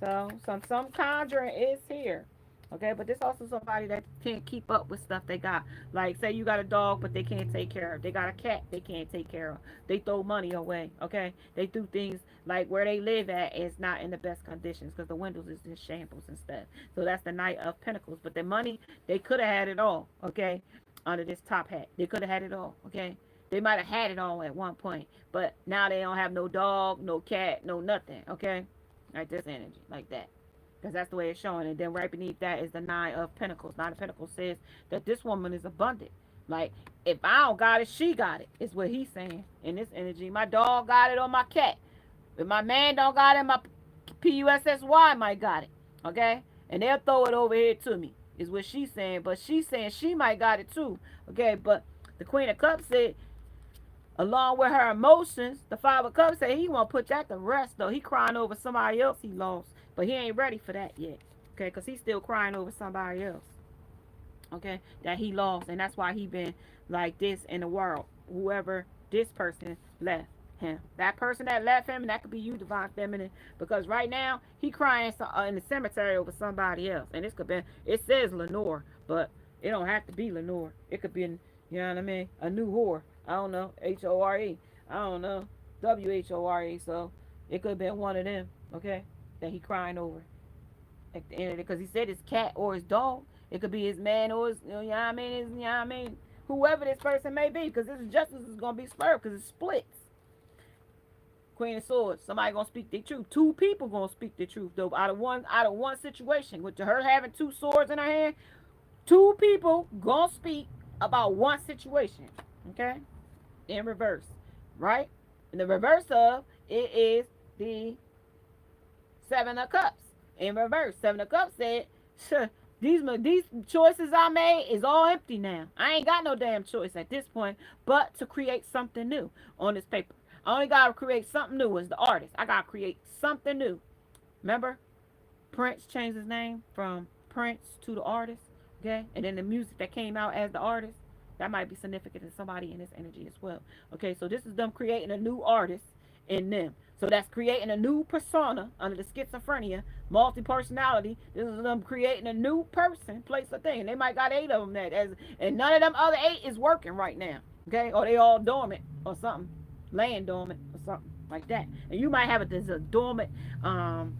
So some conjuring is here. Okay, but this also somebody that can't keep up with stuff they got. Like say you got a dog but they can't take care of. They got a cat they can't take care of. They throw money away. Okay, they do things like where they live at is not in the best conditions because the windows is in shambles and stuff. So that's the Knight of Pentacles. But the money they could have had it all. Okay, under this top hat they could have had it all. Okay. They might have had it all at one point, but now they don't have no dog, no cat, no nothing, okay? Like this energy, like that. Because that's the way it's showing. And then right beneath that is the Nine of Pentacles. Nine of Pentacles says that this woman is abundant. Like, if I don't got it, she got it, is what he's saying in this energy. My dog got it or my cat. If my man don't got it, my PUSSY might got it, okay? and they'll throw it over here to me, is what she's saying. But she's saying she might got it too. Okay, but the Queen of Cups said, along with her emotions, the Five of Cups said he won't put that to rest though. He crying over somebody else he lost, but he ain't ready for that yet. Okay, because he's still crying over somebody else. Okay, that he lost, and that's why he been like this in the world. Whoever this person left him, that person that left him, and that could be you, divine feminine, because right now he crying in the cemetery over somebody else, and this could be, it says Lenore, but it don't have to be Lenore. It could be, you know what I mean, a new whore. I don't know, Hore. I don't know, Whore. So it could have been one of them. Okay, that he crying over at the end of it, because he said his cat or his dog. It could be his man or his, you know what I mean, his, you know what I mean, whoever this person may be, because this justice is gonna be spurred, because it splits. Queen of Swords, somebody gonna speak the truth. Two people gonna speak the truth though. Out of one situation, with her having two swords in her hand, two people gonna speak about one situation. Okay, in reverse, right? In the reverse of it is the Seven of Cups. In reverse, Seven of Cups said, these choices I made is all empty now. I ain't got no damn choice at this point but to create something new on this paper. I only gotta create something new as the artist. I gotta create something new. Remember, Prince changed his name from Prince to the artist. Okay, and then the music that came out as the artist, that might be significant to somebody in this energy as well. Okay, so this is them creating a new artist in them. So that's creating a new persona under the schizophrenia, multi-personality. This is them creating a new person, place, or thing. And they might got 8 of them that as, and none of them other 8 is working right now. Okay, or they all dormant or something, laying dormant or something like that. And you might have a dormant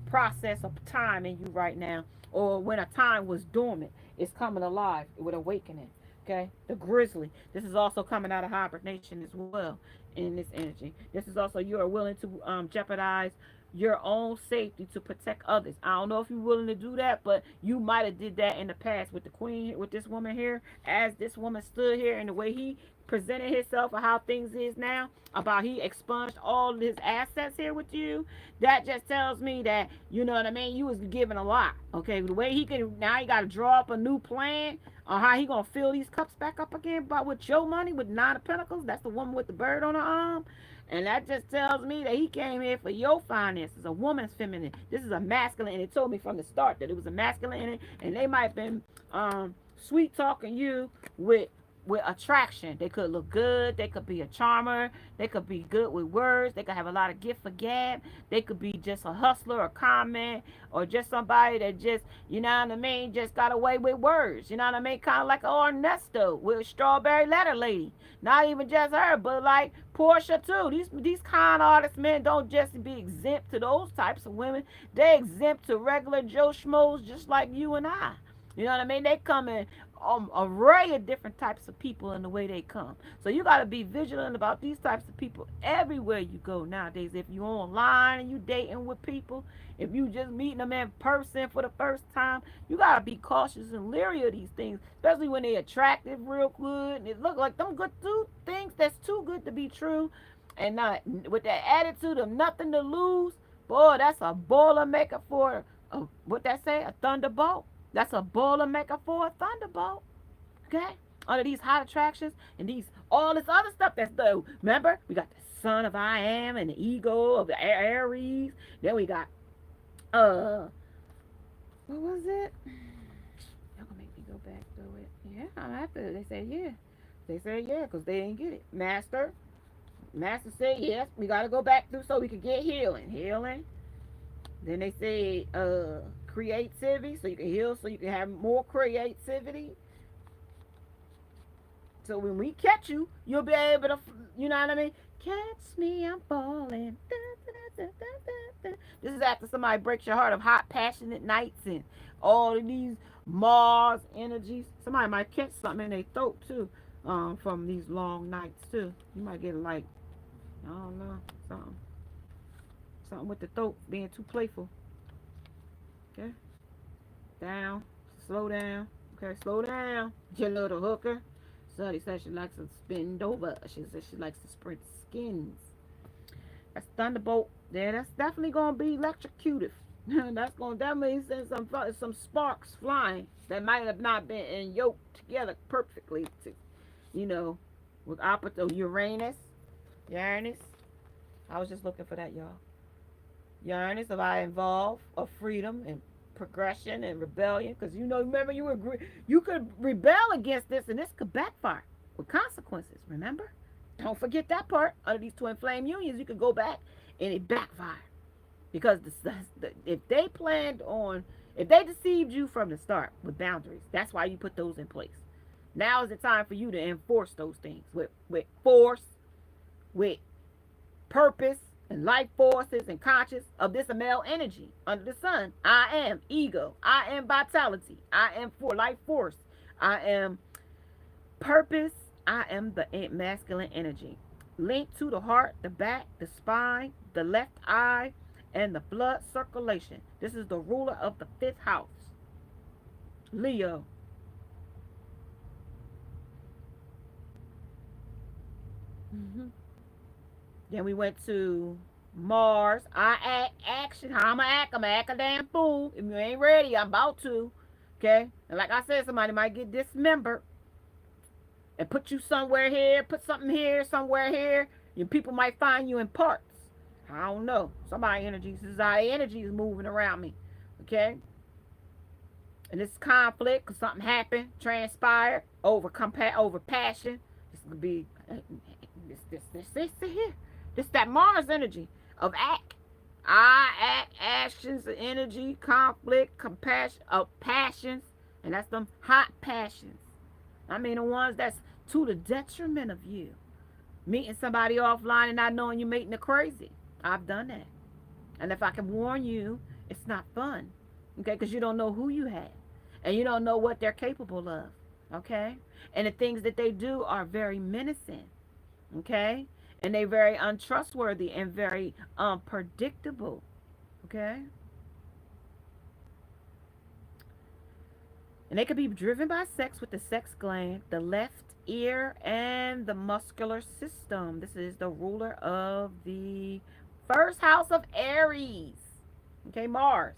process of time in you right now, or when a time was dormant, it's coming alive with awakening. Okay, the grizzly. This is also coming out of hibernation as well in this energy. This is also you are willing to jeopardize your own safety to protect others. I don't know if you're willing to do that, but you might have did that in the past with the queen, with this woman here, as this woman stood here and the way he presented himself or how things is now, about he expunged all his assets here with you. That just tells me that, you know what I mean, you was giving a lot. Okay, the way he can, now he got to draw up a new plan on how he gonna fill these cups back up again, but with your money, with 9 of Pentacles. That's the woman with the bird on her arm. And that just tells me that he came here for your finances, a woman's feminine. This is a masculine, and it told me from the start that it was a masculine, and they might have been sweet talking you with attraction. They could look good. They could be a charmer. They could be good with words. They could have a lot of gift for gab. They could be just a hustler or comment, or just somebody that just, you know what I mean, just got away with words. You know what I mean? Kind of like Ernesto with Strawberry Letter Lady. Not even just her, but like Portia too. These con artist men don't just be exempt to those types of women. They exempt to regular Joe Schmoes just like you and I. You know what I mean? They come in array of different types of people in the way they come. So you got to be vigilant about these types of people everywhere you go nowadays. If you online and you dating with people, if you just meeting them in person for the first time, you got to be cautious and leery of these things, especially when they attractive real good and it look like them good things that's too good to be true, and not with that attitude of nothing to lose. Boy, that's a boiler maker for what that say, a thunderbolt. That's a boiler maker for a thunderbolt. Okay? Under these hot attractions and these all this other stuff that's the, remember, we got the son of I am and the ego of the Aries. Then we got what was it? Y'all gonna make me go back through it. Yeah, I'm after it. They said yeah. They said yeah, because they didn't get it. Master said yes, we gotta go back through so we could get healing. Then they say creativity, so you can heal, so you can have more creativity. So when we catch you, you'll be able to, you know what I mean? Catch me, I'm falling. Da, da, da, da, da, da. This is after somebody breaks your heart of hot, passionate nights and all of these Mars energies. Somebody might catch something in their throat too, from these long nights too. You might get like, I don't know, something with the throat being too playful. Okay, down, slow down. Okay, slow down, your little hooker. Sonny says she likes to spin over. She says she likes to spread skins. That's Thunderbolt. Yeah, that's definitely gonna be electrocutive. That means there's some sparks flying that might have not been in yoked together perfectly to, you know, with opposite Uranus. I was just looking for that, y'all. Uranus about involve of freedom and progression and rebellion, because remember you could rebel against this, and this could backfire with consequences. Remember, don't forget that part. Under these twin flame unions, you could go back and it backfire because if they planned on, if they deceived you from the start with boundaries, that's why you put those in place. Now is the time for you to enforce those things with force, with purpose, and life forces and conscious of this male energy under the sun. I am ego. I am vitality. I am for life force. I am purpose. I am the masculine energy. Linked to the heart, the back, the spine, the left eye, and the blood circulation. This is the ruler of the fifth house. Leo. Mm-hmm. Then we went to Mars. I act action. How I'ma act? I'ma act a damn fool. If you ain't ready, I'm about to. Okay? And like I said, somebody might get dismembered and put you somewhere here, put something here, somewhere here. Your people might find you in parts. I don't know. Somebody energy, society energy is moving around me. Okay? And this conflict, cause something happened, transpired, over passion. This could be this here. This that Mars energy of act. I act, actions, energy, conflict, compassion, of passions, and that's them hot passions. I mean the ones that's to the detriment of you. Meeting somebody offline and not knowing you making it crazy. I've done that. And if I can warn you, it's not fun. Okay, because you don't know who you have. And you don't know what they're capable of. Okay? And the things that they do are very menacing. Okay? And they're very untrustworthy and very unpredictable. Okay? And they could be driven by sex with the sex gland, the left ear, and the muscular system. This is the ruler of the first house of Aries. Okay, Mars.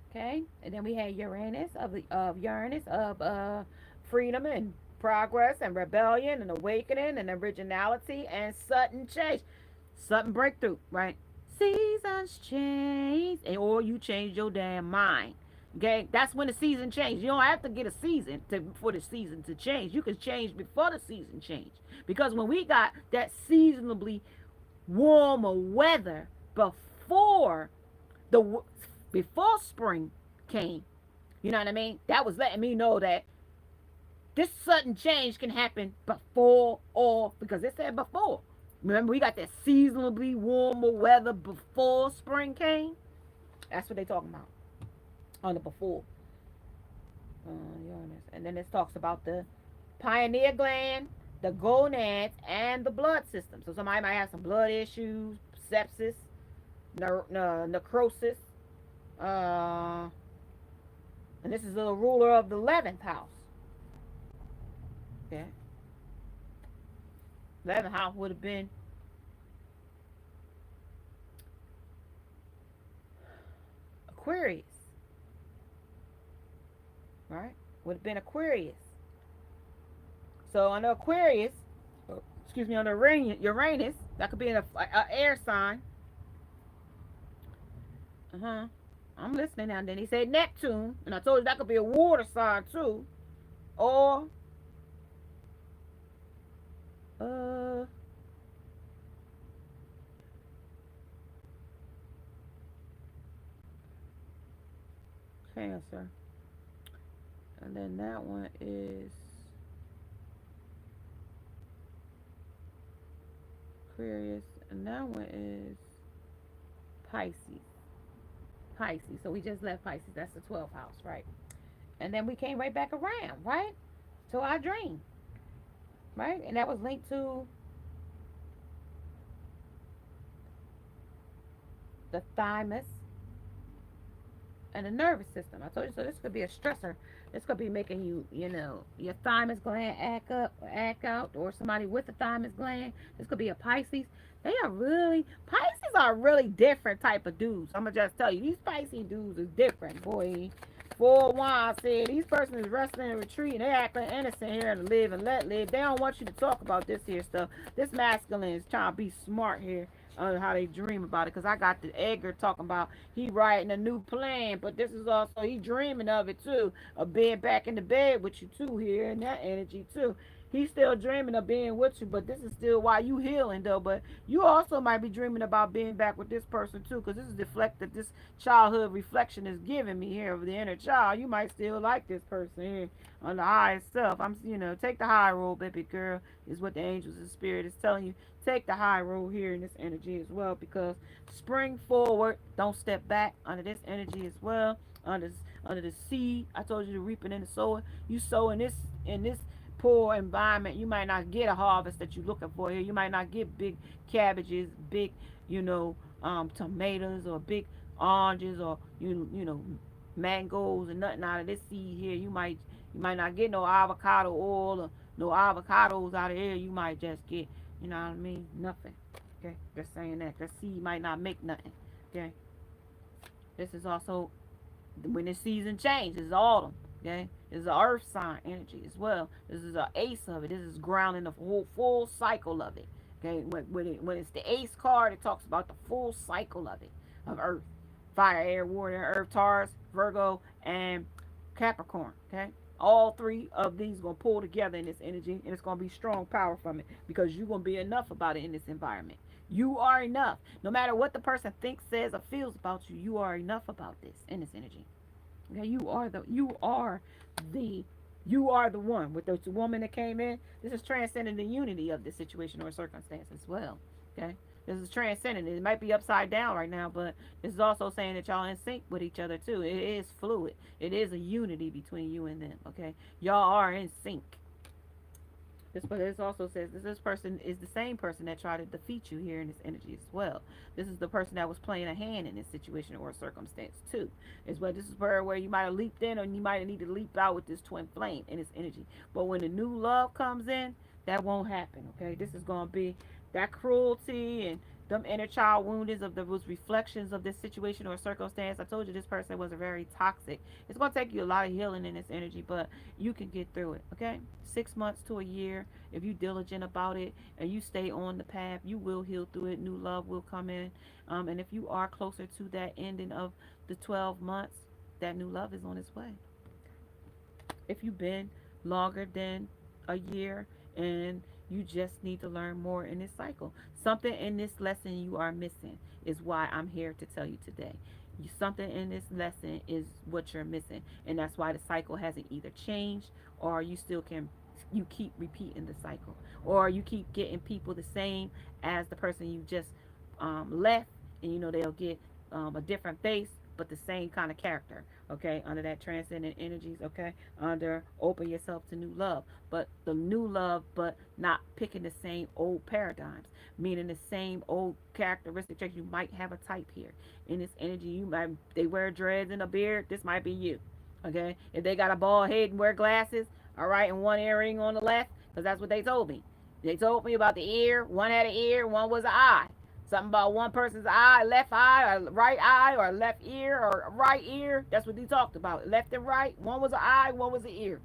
Okay, and then we had Uranus of freedom and progress and rebellion and awakening and originality and sudden change, sudden breakthrough, right? Seasons change, and or you change your damn mind. Okay, that's when the season changes. You don't have to get a season for the season to change. You can change before the season change, because when we got that seasonably warmer weather before the before spring came, you know what I mean? That was letting me know that this sudden change can happen before, or because it said before. Remember, we got that seasonably warmer weather before spring came. That's what they talking about on the before. And then this talks about the pineal gland, the gonads, and the blood system. So somebody might have some blood issues, sepsis, necrosis. And this is the ruler of the 11th house. Okay. 11th house would have been Aquarius. Right? Would have been Aquarius. So under Aquarius, under Uranus, that could be an air sign. I'm listening now. And then he said Neptune, and I told you that could be a water sign too, or Cancer. And then that one is Aquarius, and that one is Pisces. Pisces. So we just left Pisces. That's the 12th house, right? And then we came right back around, right? To our dream, right? And that was linked to the thymus and the nervous system. I told you, so this could be a stressor. This could be making you, your thymus gland act out, or somebody with the thymus gland. This could be a Pisces. They are really, Pisces are really different type of dudes. I'm gonna just tell you, these Pisces dudes is different, boy. For one, I said these persons is resting and retreating. They acting innocent here and live and let live. They don't want you to talk about this here stuff. This masculine is trying to be smart here on how they dream about it. Cause I got the Edgar talking about he writing a new plan, but this is also he dreaming of it too, of being back in the bed with you too here and that energy too. He's still dreaming of being with you, but this is still why you healing though. But you also might be dreaming about being back with this person too, because this is deflected. This childhood reflection is giving me here of the inner child. You might still like this person here on the higher self. Take the high road, baby girl, is what the angels and spirit is telling you. Take the high road here in this energy as well, because spring forward, don't step back under this energy as well. Under the seed, I told you to reap it in the sower. You sow in this poor environment, you might not get a harvest that you're looking for here. You might not get big cabbages, big, tomatoes, or big oranges, or mangoes and nothing out of this seed here. You might not get no avocado oil or no avocados out of here. You might just get, you know what I mean, nothing. Okay, just saying that. The seed might not make nothing. Okay, this is also when the season changes. It's autumn. Okay, this is an earth sign energy as well. This is an ace of it. This is grounding the whole full cycle of it. Okay, when it's the ace card, it talks about the full cycle of it, of earth, fire, air, water, earth, Taurus, Virgo, and Capricorn. Okay, all three of these gonna pull together in this energy, and it's gonna be strong power from it, because you're gonna be enough about it in this environment. You are enough. No matter what the person thinks, says, or feels about you, you are enough about this in this energy. Okay, the you are the one with the woman that came in. This is transcending the unity of the situation or circumstance as well. Okay, this is transcending. It might be upside down right now, but this is also saying that y'all in sync with each other too. It is fluid. It is a unity between you and them. Okay, y'all are in sync. This also says this person is the same person that tried to defeat you here in this energy as well. This is the person that was playing a hand in this situation or circumstance too. This is where you might have leaped in, or you might need to leap out with this twin flame in this energy. But when the new love comes in, that won't happen. Okay, this is gonna be that cruelty and them inner child woundings of those reflections of this situation or circumstance. I told you this person was very toxic. It's going to take you a lot of healing in this energy, but you can get through it. Okay, 6 months to a year, if you diligent about it and you stay on the path, you will heal through it. New love will come in, and if you are closer to that ending of the 12 months, that new love is on its way. If you've been longer than a year and you just need to learn more in this cycle, something in this lesson you are missing is why I'm here to tell you today. Something in this lesson is what you're missing, and that's why the cycle hasn't either changed, or you keep repeating the cycle, or you keep getting people the same as the person you just left, and they'll get a different face but the same kind of character. Okay, under that transcendent energies. Okay, under open yourself to new love, but the new love, but not picking the same old paradigms, meaning the same old characteristic traits. You might have a type here in this energy. They wear dreads and a beard. This might be you. Okay, if they got a bald head and wear glasses, all right, and one earring on the left, because that's what they told me. They told me about the ear. One had an ear, one was an eye. Something about one person's eye, left eye, or right eye, or left ear, or right ear. That's what they talked about. Left and right. One was an eye, one was an ear.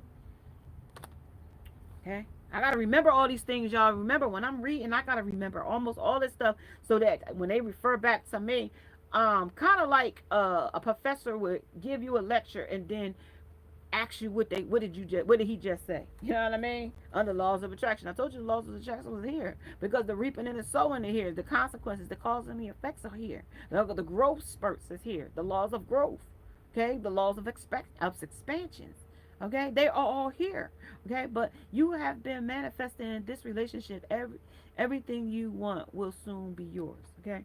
Okay? I got to remember all these things, y'all. Remember, when I'm reading, I got to remember almost all this stuff, so that when they refer back to me, kind of like a professor would give you a lecture and then ask you what did he just say? You know what I mean? Under laws of attraction. I told you the laws of attraction was here, because the reaping and the sowing are here. The consequences, the cause and the effects are here. The growth spurts is here. The laws of growth. Okay, the laws of expansions. Okay, they are all here. Okay, but you have been manifesting in this relationship. Everything you want will soon be yours. Okay,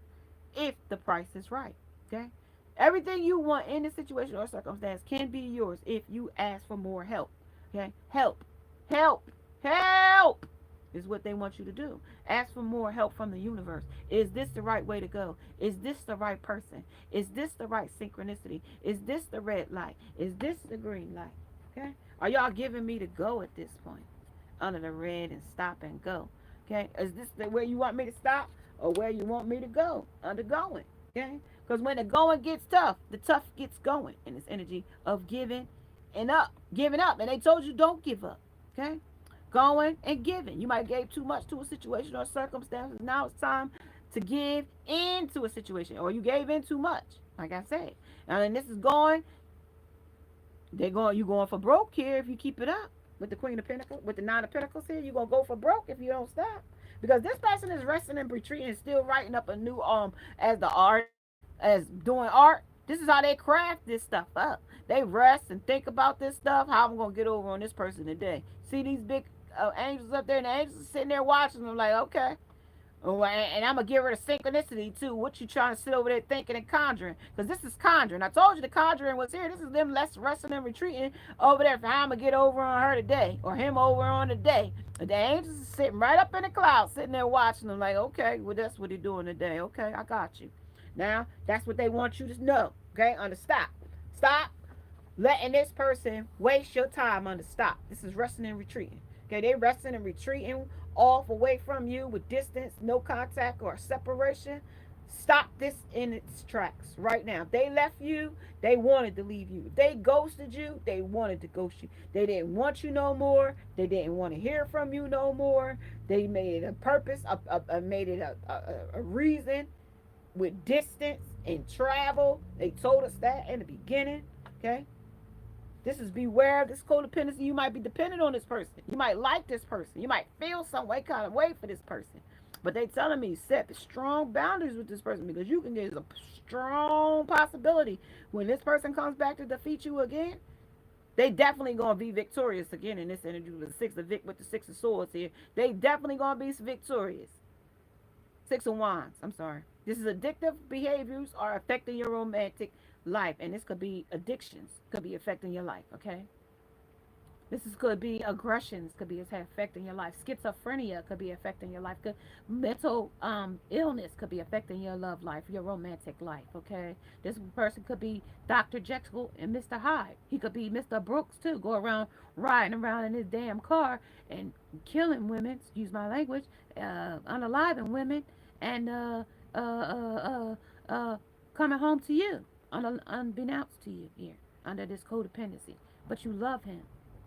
if the price is right. Okay, everything you want in this situation or circumstance can be yours if you ask for more help. Okay? Help. Help. Help is what they want you to do. Ask for more help from the universe. Is this the right way to go? Is this the right person? Is this the right synchronicity? Is this the red light? Is this the green light? Okay? Are y'all giving me to go at this point? Under the red and stop and go. Okay? Is this the way you want me to stop? or where you want me to go, undergoing. Okay? Because when the going gets tough, the tough gets going in this energy of giving up. And they told you don't give up. Okay? Going and giving. You might gave too much to a situation or circumstances. Now it's time to give into a situation, or you gave in too much. Like I said, and this is going. You going for broke here if you keep it up with the Queen of Pentacles, with the Nine of Pentacles here. You're gonna go for broke if you don't stop, because this person is resting and retreating and still writing up a new as the artist, as doing art. This is how they craft this stuff up. They rest and think about this stuff. How I'm gonna get over on this person today. See these big angels up there, and the angels are sitting there watching them like, okay. Oh, and I'm gonna give her the synchronicity too. What you trying to sit over there thinking and conjuring? Because this is conjuring. I told you the conjuring was here. This is them less resting and retreating over there for how I'm gonna get over on her today, or him over on today. And the angels is sitting right up in the clouds, sitting there watching them like, okay, well that's what he doing today. Okay, I got you. Now that's what they want you to know. Okay, stop letting this person waste your time. Stop. This is resting and retreating. Okay, they resting and retreating off away from you with distance, no contact, or separation. Stop this in its tracks right now. If they left you, they wanted to leave you. If they ghosted you, they wanted to ghost you. They didn't want you no more. They didn't want to hear from you no more. They made it a purpose, made it a reason with distance and travel. They told us that in the beginning. Okay, this is beware of this codependency. You might be dependent on this person. You might like this person. You might feel some way kind of way for this person. But they telling me set strong boundaries with this person, because you can get a strong possibility when this person comes back to defeat you again. They definitely gonna be victorious again in this energy with the six of swords here. They definitely gonna be victorious. Six of wands. I'm sorry. This is addictive behaviors are affecting your romantic life, and this could be addictions, could be affecting your life. Okay, could be aggressions, could be affecting your life. Schizophrenia could be affecting your life. Mental illness could be affecting your love life, your romantic life. Okay, this person could be Dr. Jekyll and Mr. Hyde. He could be Mr. Brooks too, go around riding around in his damn car and killing women, excuse my language, unaliving women, and coming home to you unbeknownst to you here under this codependency, but you love him.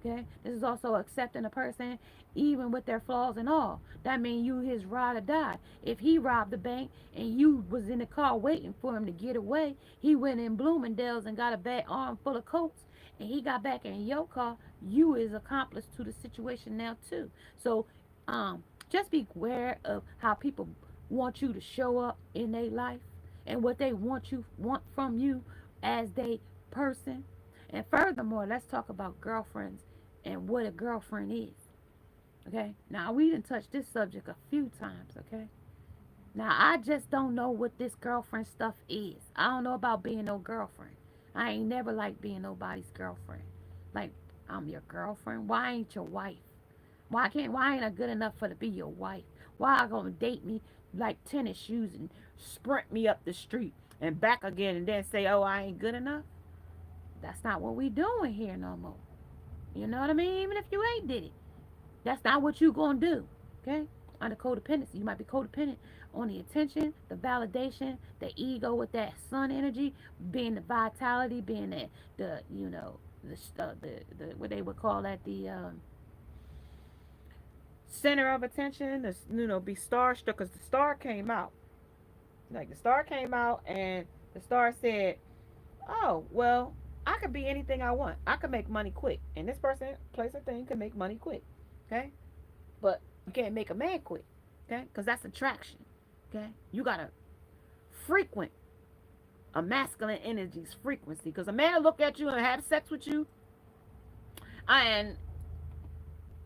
Okay, this is also accepting a person even with their flaws and all. That means you his ride or die. If he robbed the bank and you was in the car waiting for him to get away, he went in Bloomingdale's and got a bag arm full of coats, and he got back in your car, you is accomplice to the situation now too. So just be aware of how people want you to show up in their life and what they want from you as they person. And furthermore, let's talk about girlfriends and what a girlfriend is. Okay? Now we done touched this subject a few times, okay? Now I just don't know what this girlfriend stuff is. I don't know about being no girlfriend. I ain't never liked being nobody's girlfriend. Like, I'm your girlfriend. Why ain't your wife? Why ain't I good enough for to be your wife? Why are you gonna date me like tennis shoes and sprint me up the street and back again and then say, oh, I ain't good enough? That's not what we doing here no more. You know what I mean? Even if you ain't did it. That's not what you gonna do. Okay? Under codependency. You might be codependent on the attention, the validation, the ego with that sun energy, being the vitality, being the what they would call that, the center of attention, be starstruck, because the star came out. Like, the star came out, and the star said, oh, well, I could be anything I want. I could make money quick. And this person, place, or thing can make money quick. Okay? But you can't make a man quick. Okay? Because that's attraction. Okay? You got to frequent a masculine energy's frequency. Because a man will look at you and have sex with you and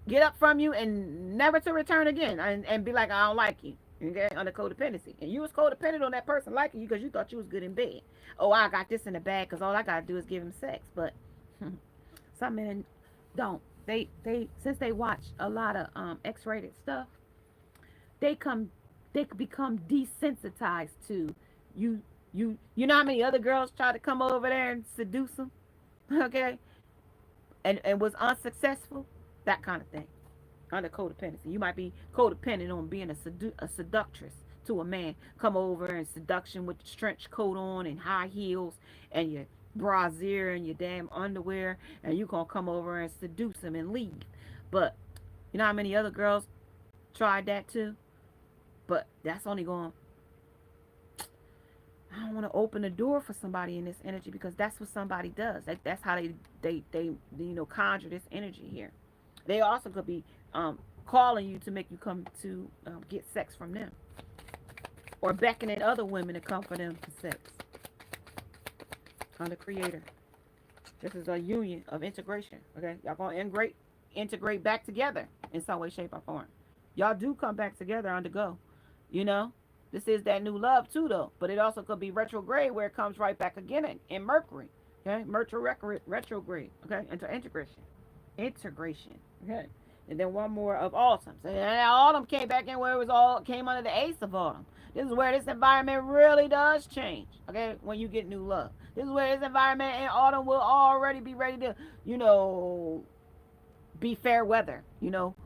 get up from you and never to return again, and be like, I don't like you. Okay, under codependency. And you was codependent on that person liking you because you thought you was good in bed. Oh, I got this in the bag because all I got to do is give him sex. But some men don't. They since they watch a lot of X-rated stuff, they become desensitized to you. You know how many other girls try to come over there and seduce them? Okay? And was unsuccessful? That kind of thing. Under codependency. You might be codependent on being a seductress to a man. Come over and seduction with the trench coat on and high heels and your brassiere and your damn underwear, and you gonna come over and seduce him and leave. But you know how many other girls tried that too? But that's only going, I don't want to open the door for somebody in this energy, because that's what somebody does. That's how they conjure this energy here. They also could be calling you to make you come to get sex from them, or beckoning other women to come for them for sex. On the creator. This is a union of integration. Okay, y'all gonna integrate back together in some way, shape, or form. Y'all do come back together on the go. You know, this is that new love too, though. But it also could be retrograde, where it comes right back again in Mercury. Okay, Mercury retrograde. Okay, into integration. Okay, and then one more of autumn. So autumn came back in where it was all came under the ace of autumn. This is where this environment really does change. Okay, when you get new love, this is where this environment in autumn will already be ready to, be fair weather.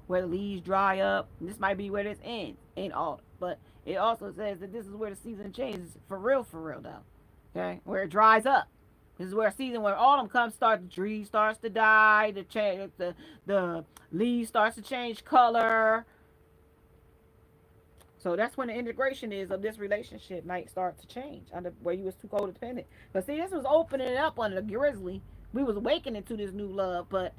Where the leaves dry up. This might be where this ends in autumn, but it also says that this is where the season changes for real though. Okay, where it dries up. This is where a season where autumn comes, the tree starts to die, the leaves starts to change color. So that's when the integration is of this relationship might start to change under where you was too codependent. But see, this was opening it up under the grizzly. We was awakening to this new love, but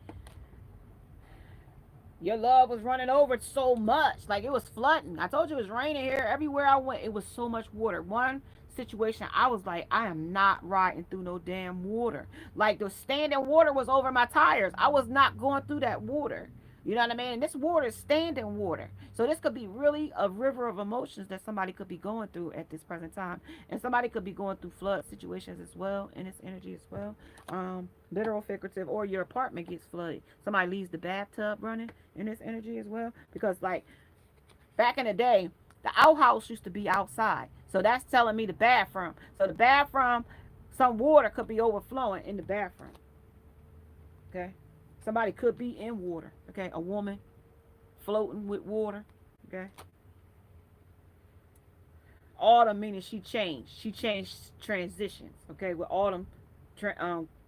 your love was running over so much. Like, it was flooding. I told you it was raining here. Everywhere I went, it was so much water. One situation, I was like, I am not riding through no damn water. Like, the standing water was over my tires. I was not going through that water. You know what I mean? And this water is standing water. So this could be really a river of emotions that somebody could be going through at this present time. And somebody could be going through flood situations as well, in this energy as well. Literal, figurative, or your apartment gets flooded. Somebody leaves the bathtub running in this energy as well. Because, like, back in the day, the outhouse used to be outside. So that's telling me the bathroom. So the bathroom, some water could be overflowing in the bathroom. Okay? Somebody could be in water. Okay? A woman floating with water. Okay? Autumn meaning she changed. She changed transitions. Okay? With autumn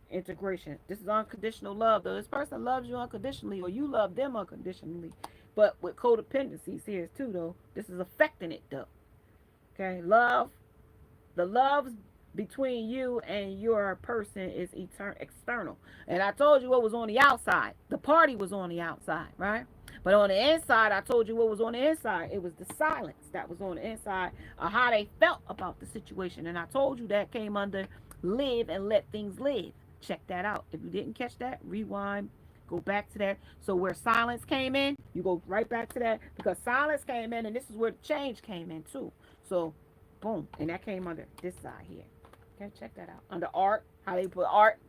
integration. This is unconditional love, though. This person loves you unconditionally, or you love them unconditionally. But with codependencies here too, though, this is affecting it, though. Okay? The love's between you and your person is external. And I told you what was on the outside. The party was on the outside, right? But on the inside, I told you what was on the inside. It was the silence that was on the inside of how they felt about the situation. And I told you that came under live and let things live. Check that out. If you didn't catch that, rewind, go back to that. So where silence came in, you go right back to that, because silence came in, and this is where the change came in too. So boom, and that came under this side here. Okay, check that out. Under art, how they put art,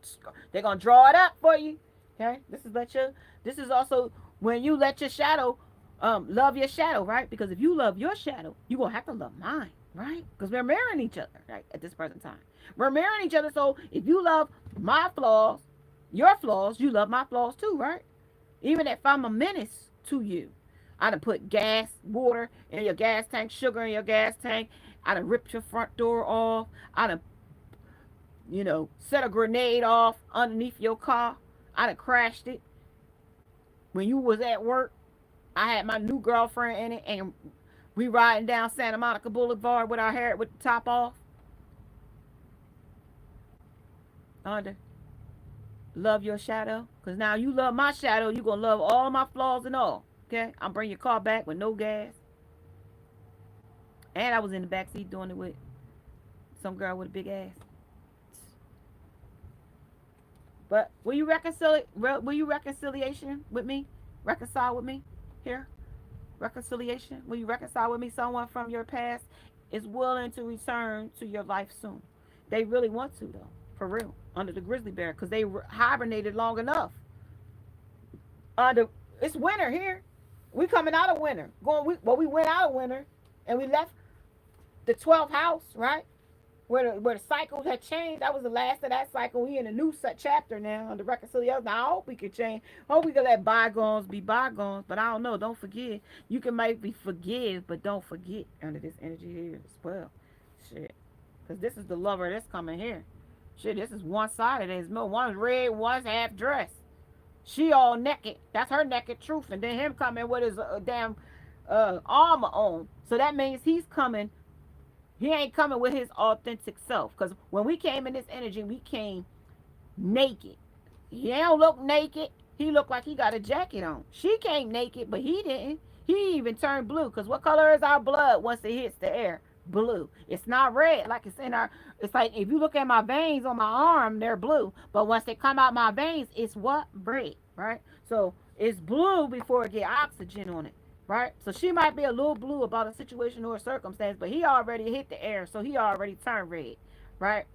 they're gonna draw it up for you. Okay, this is also when you let your shadow love your shadow, right? Because if you love your shadow, you're gonna have to love mine, right? Because we're mirroring each other, right? At this present time, we're mirroring each other. So if you love my flaws, your flaws, you love my flaws too, right? Even if I'm a menace to you, I done put gas, water in your gas tank, sugar in your gas tank. I done ripped your front door off. I done, set a grenade off underneath your car. I done crashed it. When you was at work, I had my new girlfriend in it, and we riding down Santa Monica Boulevard with our hair with the top off. Under love your shadow, because now you love my shadow, you gonna love all my flaws and all. Okay, I'm bringing your car back with no gas, and I was in the back seat doing it with some girl with a big ass. But will you reconciliation with me? Reconcile with me here? Reconciliation? Will you reconcile with me? Someone from your past is willing to return to your life soon. They really want to, though, for real, under the grizzly bear, because they hibernated long enough. It's winter here. We coming out of winter. We went out of winter, and we left the 12th house, right? where the cycles had changed. That was the last of that cycle. We in a new chapter now on the reconciliation. Now I hope we can change. Hope we can let bygones be bygones. But I don't know. Don't forget. You can maybe forgive, but don't forget under this energy here as well. Shit. Because this is the lover that's coming here. Shit, this is one sided. There's no one's red, one's half dressed. She all naked. That's her naked truth. And then him coming with his damn armor on. So that means he's coming. He ain't coming with his authentic self. Because when we came in this energy, we came naked. He don't look naked. He looked like he got a jacket on. She came naked, but he didn't. He even turned blue. Because what color is our blood once it hits the air? Blue. It's not red like it's in our. It's like if you look at my veins on my arm, they're blue. But once they come out my veins, it's what? Red, right? So it's blue before it get oxygen on it, right? So she might be a little blue about a situation or a circumstance, but he already hit the air, so he already turned red, right?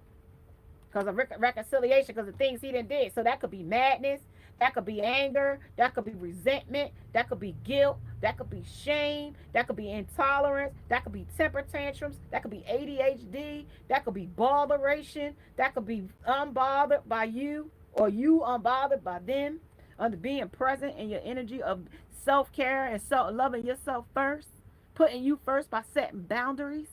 Because of reconciliation, because of things he didn't did. So that could be madness, that could be anger, that could be resentment, that could be guilt, that could be shame, that could be intolerance, that could be temper tantrums, that could be ADHD, that could be botheration, that could be unbothered by you or you unbothered by them, under being present in your energy of self-care and loving yourself first, putting you first by setting boundaries.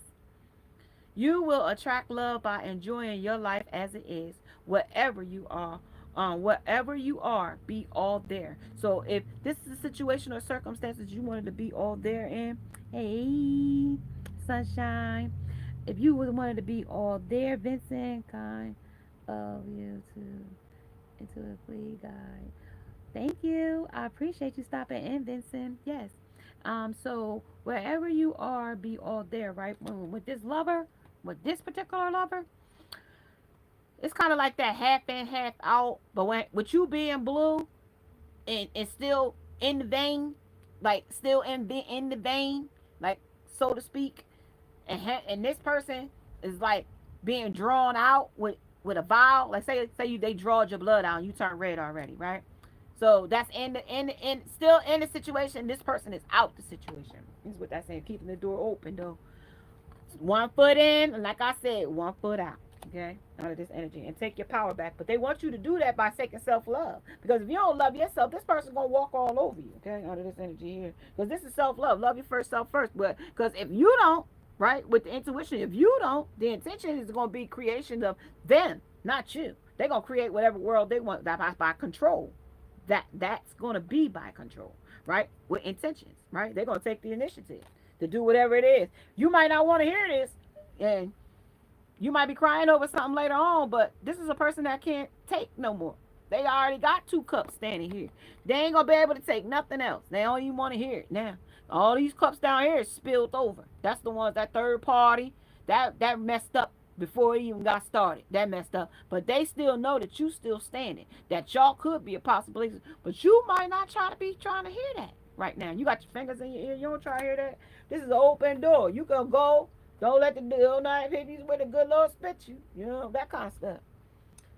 You will attract love by enjoying your life as it is, wherever you are. Wherever you are, be all there. So if this is a situation or circumstances you wanted to be all there in, hey, sunshine. If you wanted to be all there, Vincent, kind of you to into a plea guide. Thank you. I appreciate you stopping in, Vincent. Yes. So wherever you are, be all there, right? With this lover, with this particular lover, it's kind of like that half in, half out. But when with you being blue and still in the vein, like still in the vein, like so to speak, and this person is like being drawn out with a vial. Like say you they drawed your blood out and you turn red already, right? So that's in still in the situation. This person is out the situation. This is what that's saying. Keeping the door open though. One foot in, and like I said, one foot out. Okay, out of this energy and take your power back. But they want you to do that by taking self-love. Because if you don't love yourself, this person's gonna walk all over you. Okay, out of this energy here. Because this is self-love. Love your first self first. But because if you don't, right, with the intuition, if you don't, the intention is gonna be creation of them, not you. They're gonna create whatever world they want by control. That's gonna be by control, right? With intentions, right? They're gonna take the initiative to do whatever it is. You might not want to hear this, and you might be crying over something later on, but this is a person that can't take no more. They already got 2 cups standing here. They ain't gonna be able to take nothing else. They don't even want to hear it now. All these cups down here is spilled over. That's the ones that third party that messed up before it even got started. That messed up. But they still know that you still standing. That y'all could be a possibility. But you might not trying to hear that right now. You got your fingers in your ear. You don't try to hear that. This is an open door. You can go. Don't let the do not hit you where the good Lord spit you. You know, that kind of stuff.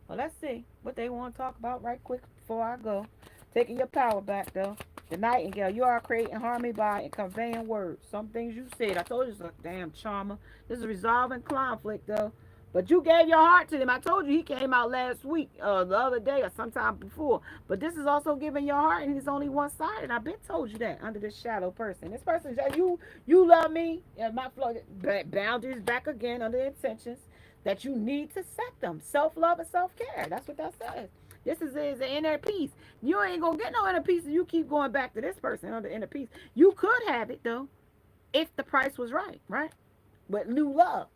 Well, let's see what they want to talk about right quick before I go. Taking your power back, though. The nightingale, you are creating harmony by conveying words. Some things you said, I told you it's a damn charmer. This is resolving conflict, though. But you gave your heart to him. I told you he came out last week, the other day, or sometime before. But this is also giving your heart, and he's only one side. And I've been told you that under this shadow person. This person, you love me. And my boundaries back again under intentions that you need to set them. Self-love and self-care. That's what that says. This is an inner peace. You ain't gonna get no inner peace if you keep going back to this person under inner peace. You could have it though, if the price was right, right? With new love.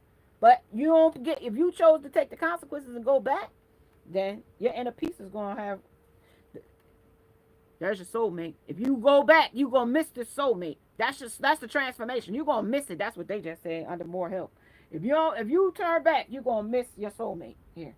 But you don't get if you chose to take the consequences and go back, then your inner peace is gonna have. There's your soulmate. If you go back, you gonna miss the soulmate. That's the transformation. You gonna miss it. That's what they just said under more help. If you turn back, you gonna miss your soulmate here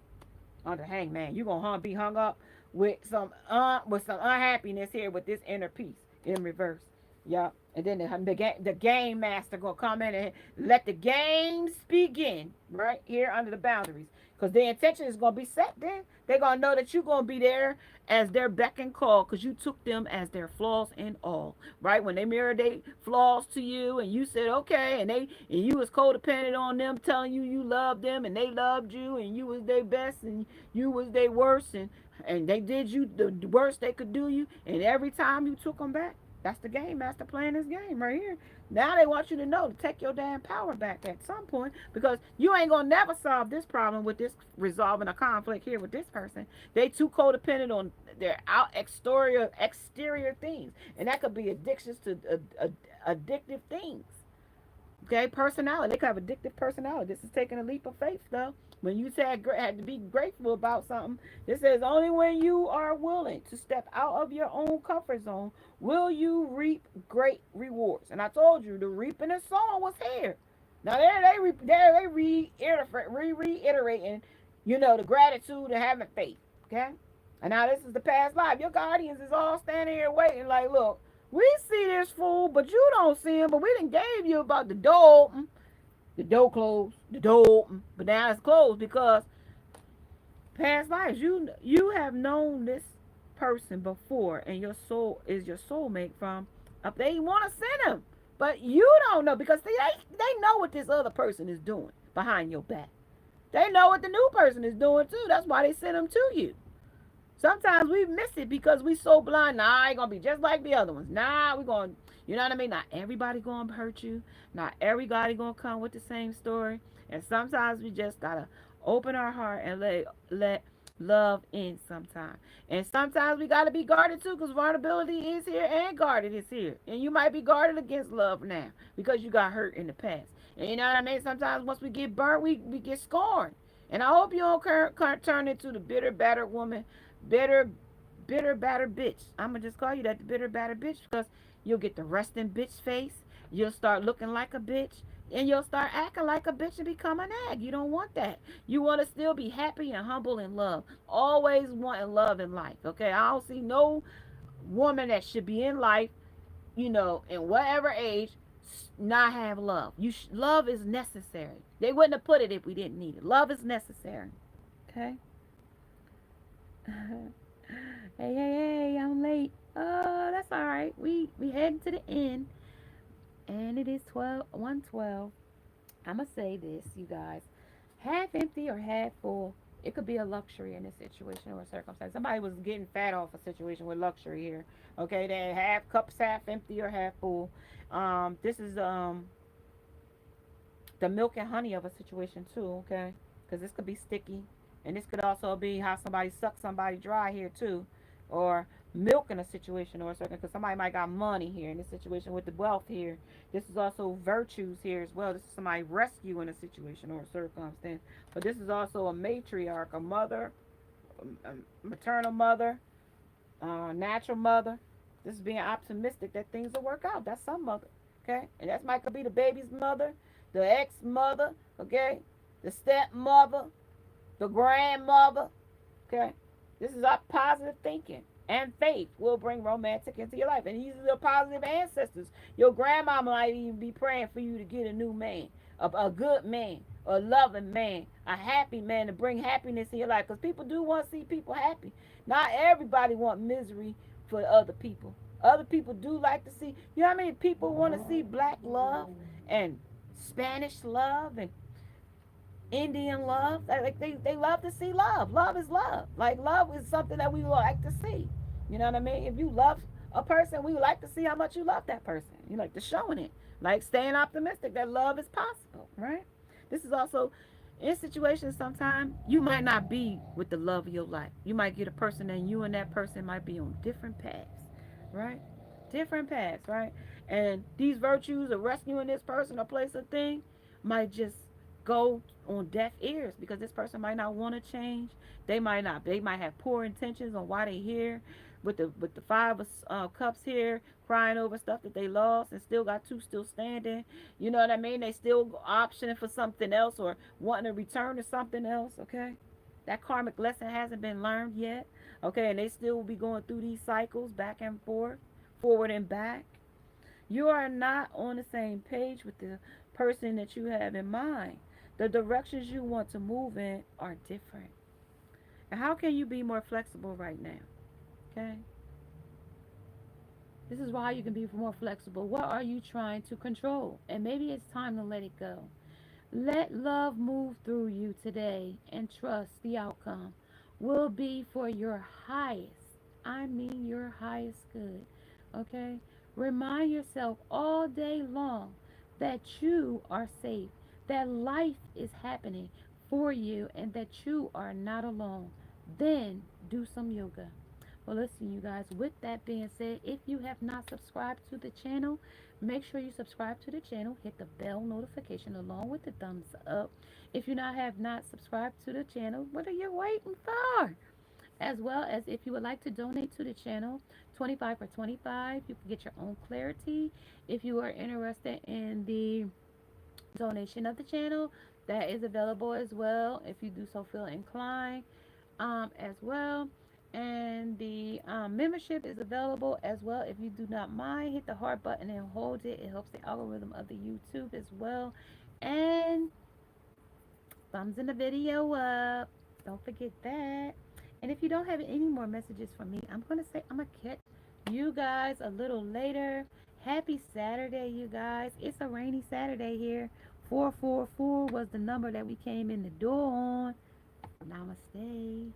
under hangman. You gonna be hung up with some unhappiness here with this inner peace in reverse. Yeah, and then the game master gonna come in and let the games begin right here under the boundaries, because their intention is gonna be set. Then they're gonna know that you're gonna be there as their beck and call, because you took them as their flaws and all. Right, when they mirrored their flaws to you, and you said okay, and you was codependent on them, telling you loved them, and they loved you, and you was their best, and you was their worst, and they did you the worst they could do you, and every time you took them back. That's the game master playing this game right here. Now they want you to know to take your damn power back at some point, because you ain't gonna never solve this problem with this resolving a conflict here with this person. They too codependent on their exterior things, and that could be addictions to addictive things. Okay, personality. They could have addictive personality. This is taking a leap of faith, though. When you said had to be grateful about something, this says only when you are willing to step out of your own comfort zone will you reap great rewards. And I told you the reaping and sowing was here. Now they reiterating, the gratitude and having faith. Okay, and now this is the past life. Your guardians is all standing here waiting, like, look, we see this fool, but you don't see him. But we done gave you about the door open, the door closed, the door open, but now it's closed because past lives. You have known this person before, and your soul is your soulmate from up. They want to send him, but you don't know, because they know what this other person is doing behind your back. They know what the new person is doing too. That's why they send them to you. Sometimes we miss it because we so blind. Nah, I ain't gonna be just like the other ones. Nah, we gonna, you know what I mean? Not everybody gonna hurt you. Not everybody gonna come with the same story. And sometimes we just gotta open our heart and let love in sometimes. And sometimes we gotta be guarded too, because vulnerability is here and guarded is here. And you might be guarded against love now because you got hurt in the past. And you know what I mean? Sometimes once we get burnt, we get scorned. And I hope you don't turn into the bitter, battered woman, bitter, bitter, battered bitch. I'm gonna just call you that, the bitter, battered bitch, because you'll get the resting bitch face. You'll start looking like a bitch, and you'll start acting like a bitch and become an egg. You don't want that. You want to still be happy and humble and love. Always wanting love in life. Okay, I don't see no woman that should be in life, in whatever age, not have love. Love is necessary. They wouldn't have put it if we didn't need it. Love is necessary. Okay. Hey, I'm late. Oh, that's all right. We heading to the end, and it is 1:12. I'm gonna say this, you guys. Half empty or half full. It could be a luxury in this situation or circumstance. Somebody was getting fat off a situation with luxury here. Okay, they half cups half empty or half full. This is the milk and honey of a situation too. Okay, because this could be sticky, and this could also be how somebody sucks somebody dry here too, or milk in a situation or a circumstance, because somebody might got money here in this situation with the wealth here. This is also virtues here as well. This is somebody rescuing a situation or a circumstance, but this is also a matriarch, a mother, a maternal mother, natural mother. This is being optimistic that things will work out. That's some mother, okay? And that might could be the baby's mother, the ex-mother, okay? The stepmother, the grandmother, okay? This is our positive thinking. And faith will bring romantic into your life. And these are the positive ancestors. Your grandma might even be praying for you to get a new man, a good man, a loving man, a happy man to bring happiness in your life. Because people do want to see people happy. Not everybody want misery for other people. Other people do like to see. You know how many people want to see black love and Spanish love and Indian love? Like they love to see love. Love is love. Like love is something that we like to see. You know what I mean? If you love a person, we like to see how much you love that person. You like to showing it. Like staying optimistic that love is possible, right? This is also in situations sometimes you might not be with the love of your life. You might get a person and you and that person might be on different paths, right? Different paths, right? And these virtues of rescuing this person or place or thing might just go on deaf ears, because this person might not want to change. They might have poor intentions on why they here with the five of cups here, crying over stuff that they lost and still got two still standing. You know what I mean? They still optioning for something else or wanting to return to something else. Okay, that karmic lesson hasn't been learned yet. Okay, and they still will be going through these cycles back and forth, forward and back. You are not on the same page with the person that you have in mind. The directions you want to move in are different. And how can you be more flexible right now? Okay? This is why you can be more flexible. What are you trying to control? And maybe it's time to let it go. Let love move through you today and trust the outcome will be for your highest, I mean your highest good. Okay? Remind yourself all day long that you are safe, that life is happening for you, and that you are not alone. Then do some yoga. Well, listen, you guys, with that being said, if you have not subscribed to the channel, make sure you subscribe to the channel, hit the bell notification along with the thumbs up. If you not have not subscribed to the channel, what are you waiting for? As well as if you would like to donate to the channel, 25 for 25, you can get your own clarity. If you are interested in the donation of the channel, that is available as well if you do so feel inclined, as well. And the membership is available as well. If you do not mind, hit the heart button and hold it. It helps the algorithm of the YouTube as well. And thumbs in the video up. Don't forget that. And if you don't have any more messages from me, I'm gonna catch you guys a little later. Happy Saturday, you guys. It's a rainy Saturday here. 444 was the number that we came in the door on. Namaste.